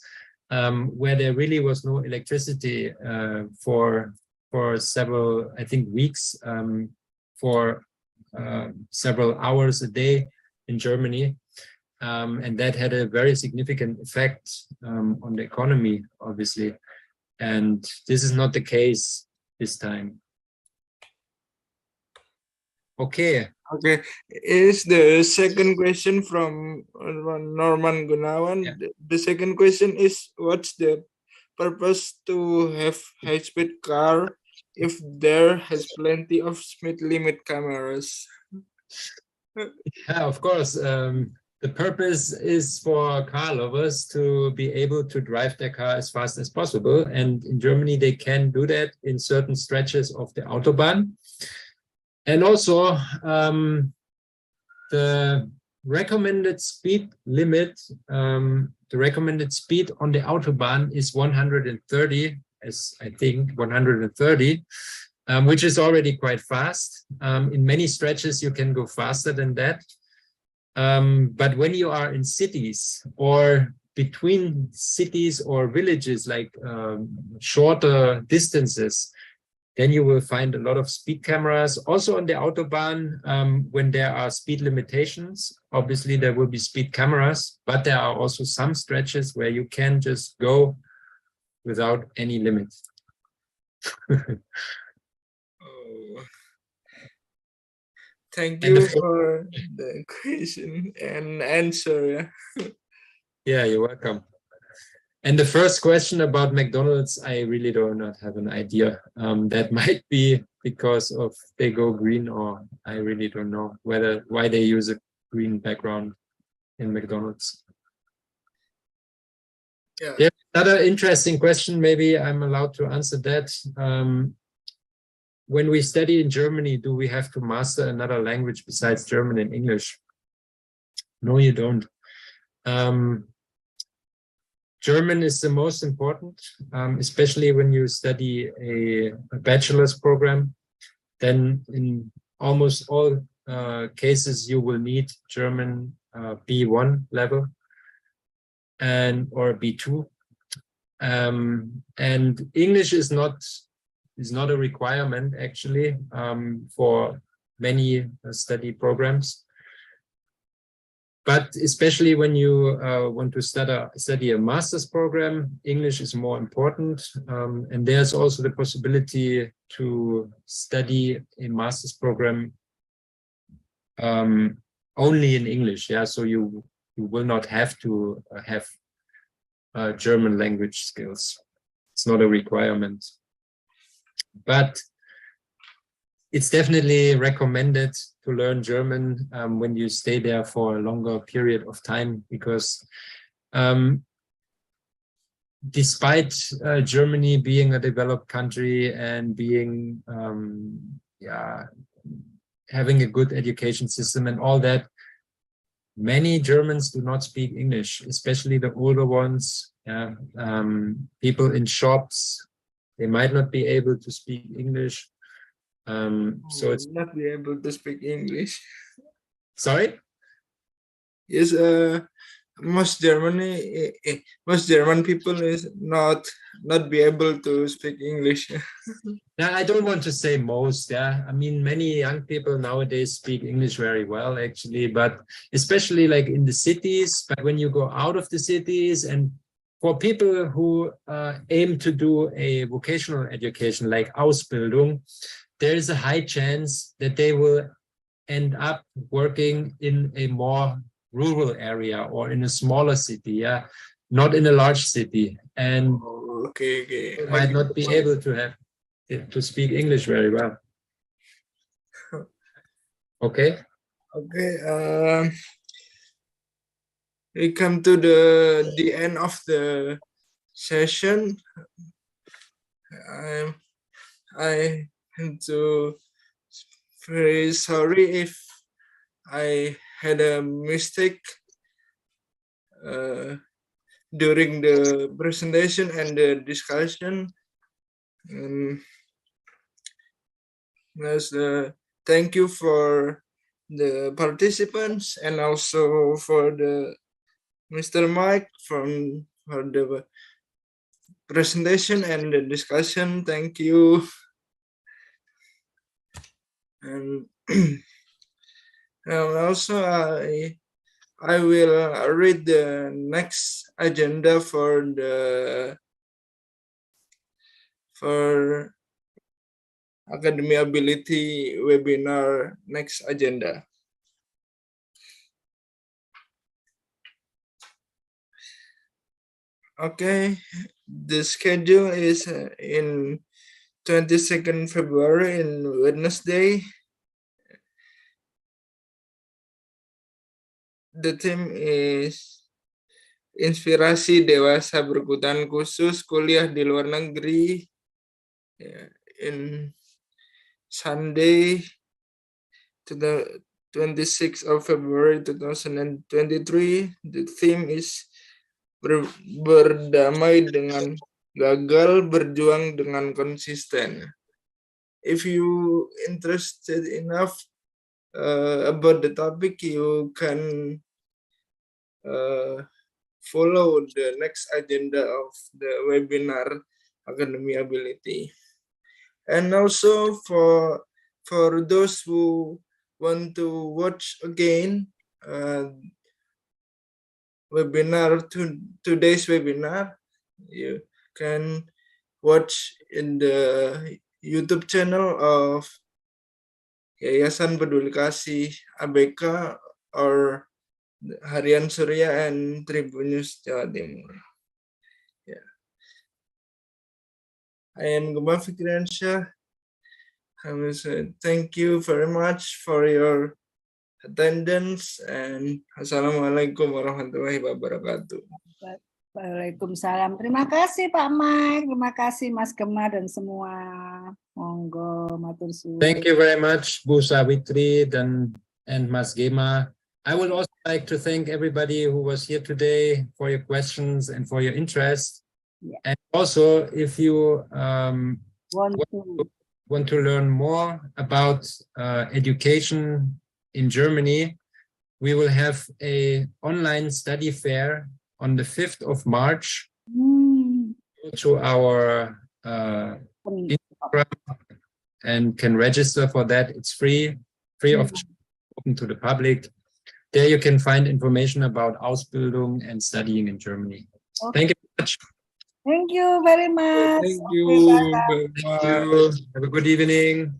where there really was no electricity for several, I think, weeks, for several hours a day in Germany. And that had a very significant effect on the economy, obviously. And this is not the case this time. Okay. Okay, is the second question from Norman Gunawan. Yeah. The second question is, what's the purpose to have high-speed car if there has plenty of speed limit cameras? Yeah, of course. The purpose is for car lovers to be able to drive their car as fast as possible. And in Germany, they can do that in certain stretches of the Autobahn. And also, the recommended speed limit, the recommended speed on the Autobahn is 130, as I think 130, which is already quite fast. In many stretches, you can go faster than that. But when you are in cities or between cities or villages, like shorter distances, then you will find a lot of speed cameras. Also on the Autobahn, when there are speed limitations, obviously there will be speed cameras, but there are also some stretches where you can just go without any limit. Thank you for the question and answer. Yeah, you're welcome. And the first question about McDonald's, I really do not have an idea. That might be because of they go green, or I really don't know why they use a green background in McDonald's. Yeah. There's another interesting question. Maybe I'm allowed to answer that. When we study in Germany, do we have to master another language besides German and English? No, you don't. German is the most important, especially when you study a bachelor's program. Then in almost all cases, you will need German B1 level or B2. And English is not a requirement, actually, for many study programs. But especially when you want to study a master's program, English is more important. And there's also the possibility to study a master's program only in English. Yeah, so you will not have to have German language skills. It's not a requirement. But it's definitely recommended to learn German when you stay there for a longer period of time, because despite Germany being a developed country and being having a good education system and all that, many Germans do not speak English, especially the older ones. People in shops, they might not be able to speak English. So it's not be able to speak English. Sorry? Yes, most German people is not be able to speak English. Yeah, I don't want to say most. Yeah, I mean, many young people nowadays speak English very well, actually, but especially like in the cities. But when you go out of the cities, and for people who aim to do a vocational education like Ausbildung, there is a high chance that they will end up working in a more rural area or in a smaller city, not in a large city, and okay. might not be able to speak English very well. Okay. We come to the end of the session. I so very sorry if I had a mistake during the presentation and the discussion. Thank you for the participants and also for the Mr. Mike for the presentation and the discussion. Thank you. And also I will read the next agenda for Akademiabiliti webinar next agenda. Okay, the schedule is in 22nd February in Wednesday. The theme is inspirasi dewasa berkebutuhan khusus kuliah di luar negeri in Sunday 26th of February 2023. The theme is berdamai dengan gagal, berjuang dengan konsisten. If you interested enough about the topic, you can follow the next agenda of the Webinar Akademiabiliti. And also for those who want to watch again today's webinar, you can watch in the YouTube channel of Yayasan Peduli Kasih ABK or Harian Surya and Tribun News Jawa Timur. Yeah. I am Gema Fikriansyah. I will say thank you very much for your attendance and Assalamualaikum warahmatullahi wabarakatuh. Waalaikumsalam. Terima kasih Pak Mike, terima kasih Mas Gema dan semua. Monggo matur suwun. Thank you very much, Bu Sawitri and Mas Gema. I would also like to thank everybody who was here today for your questions and for your interest. Yeah. And also, if you want to learn more about education in Germany, we will have an online study fair on the 5th of March. Go to our Instagram and can register for that. It's free of charge, open to the public. There you can find information about Ausbildung and studying in Germany. Okay. Thank you very much. Thank you very much. Thank you. Okay, bye-bye. Have a good evening.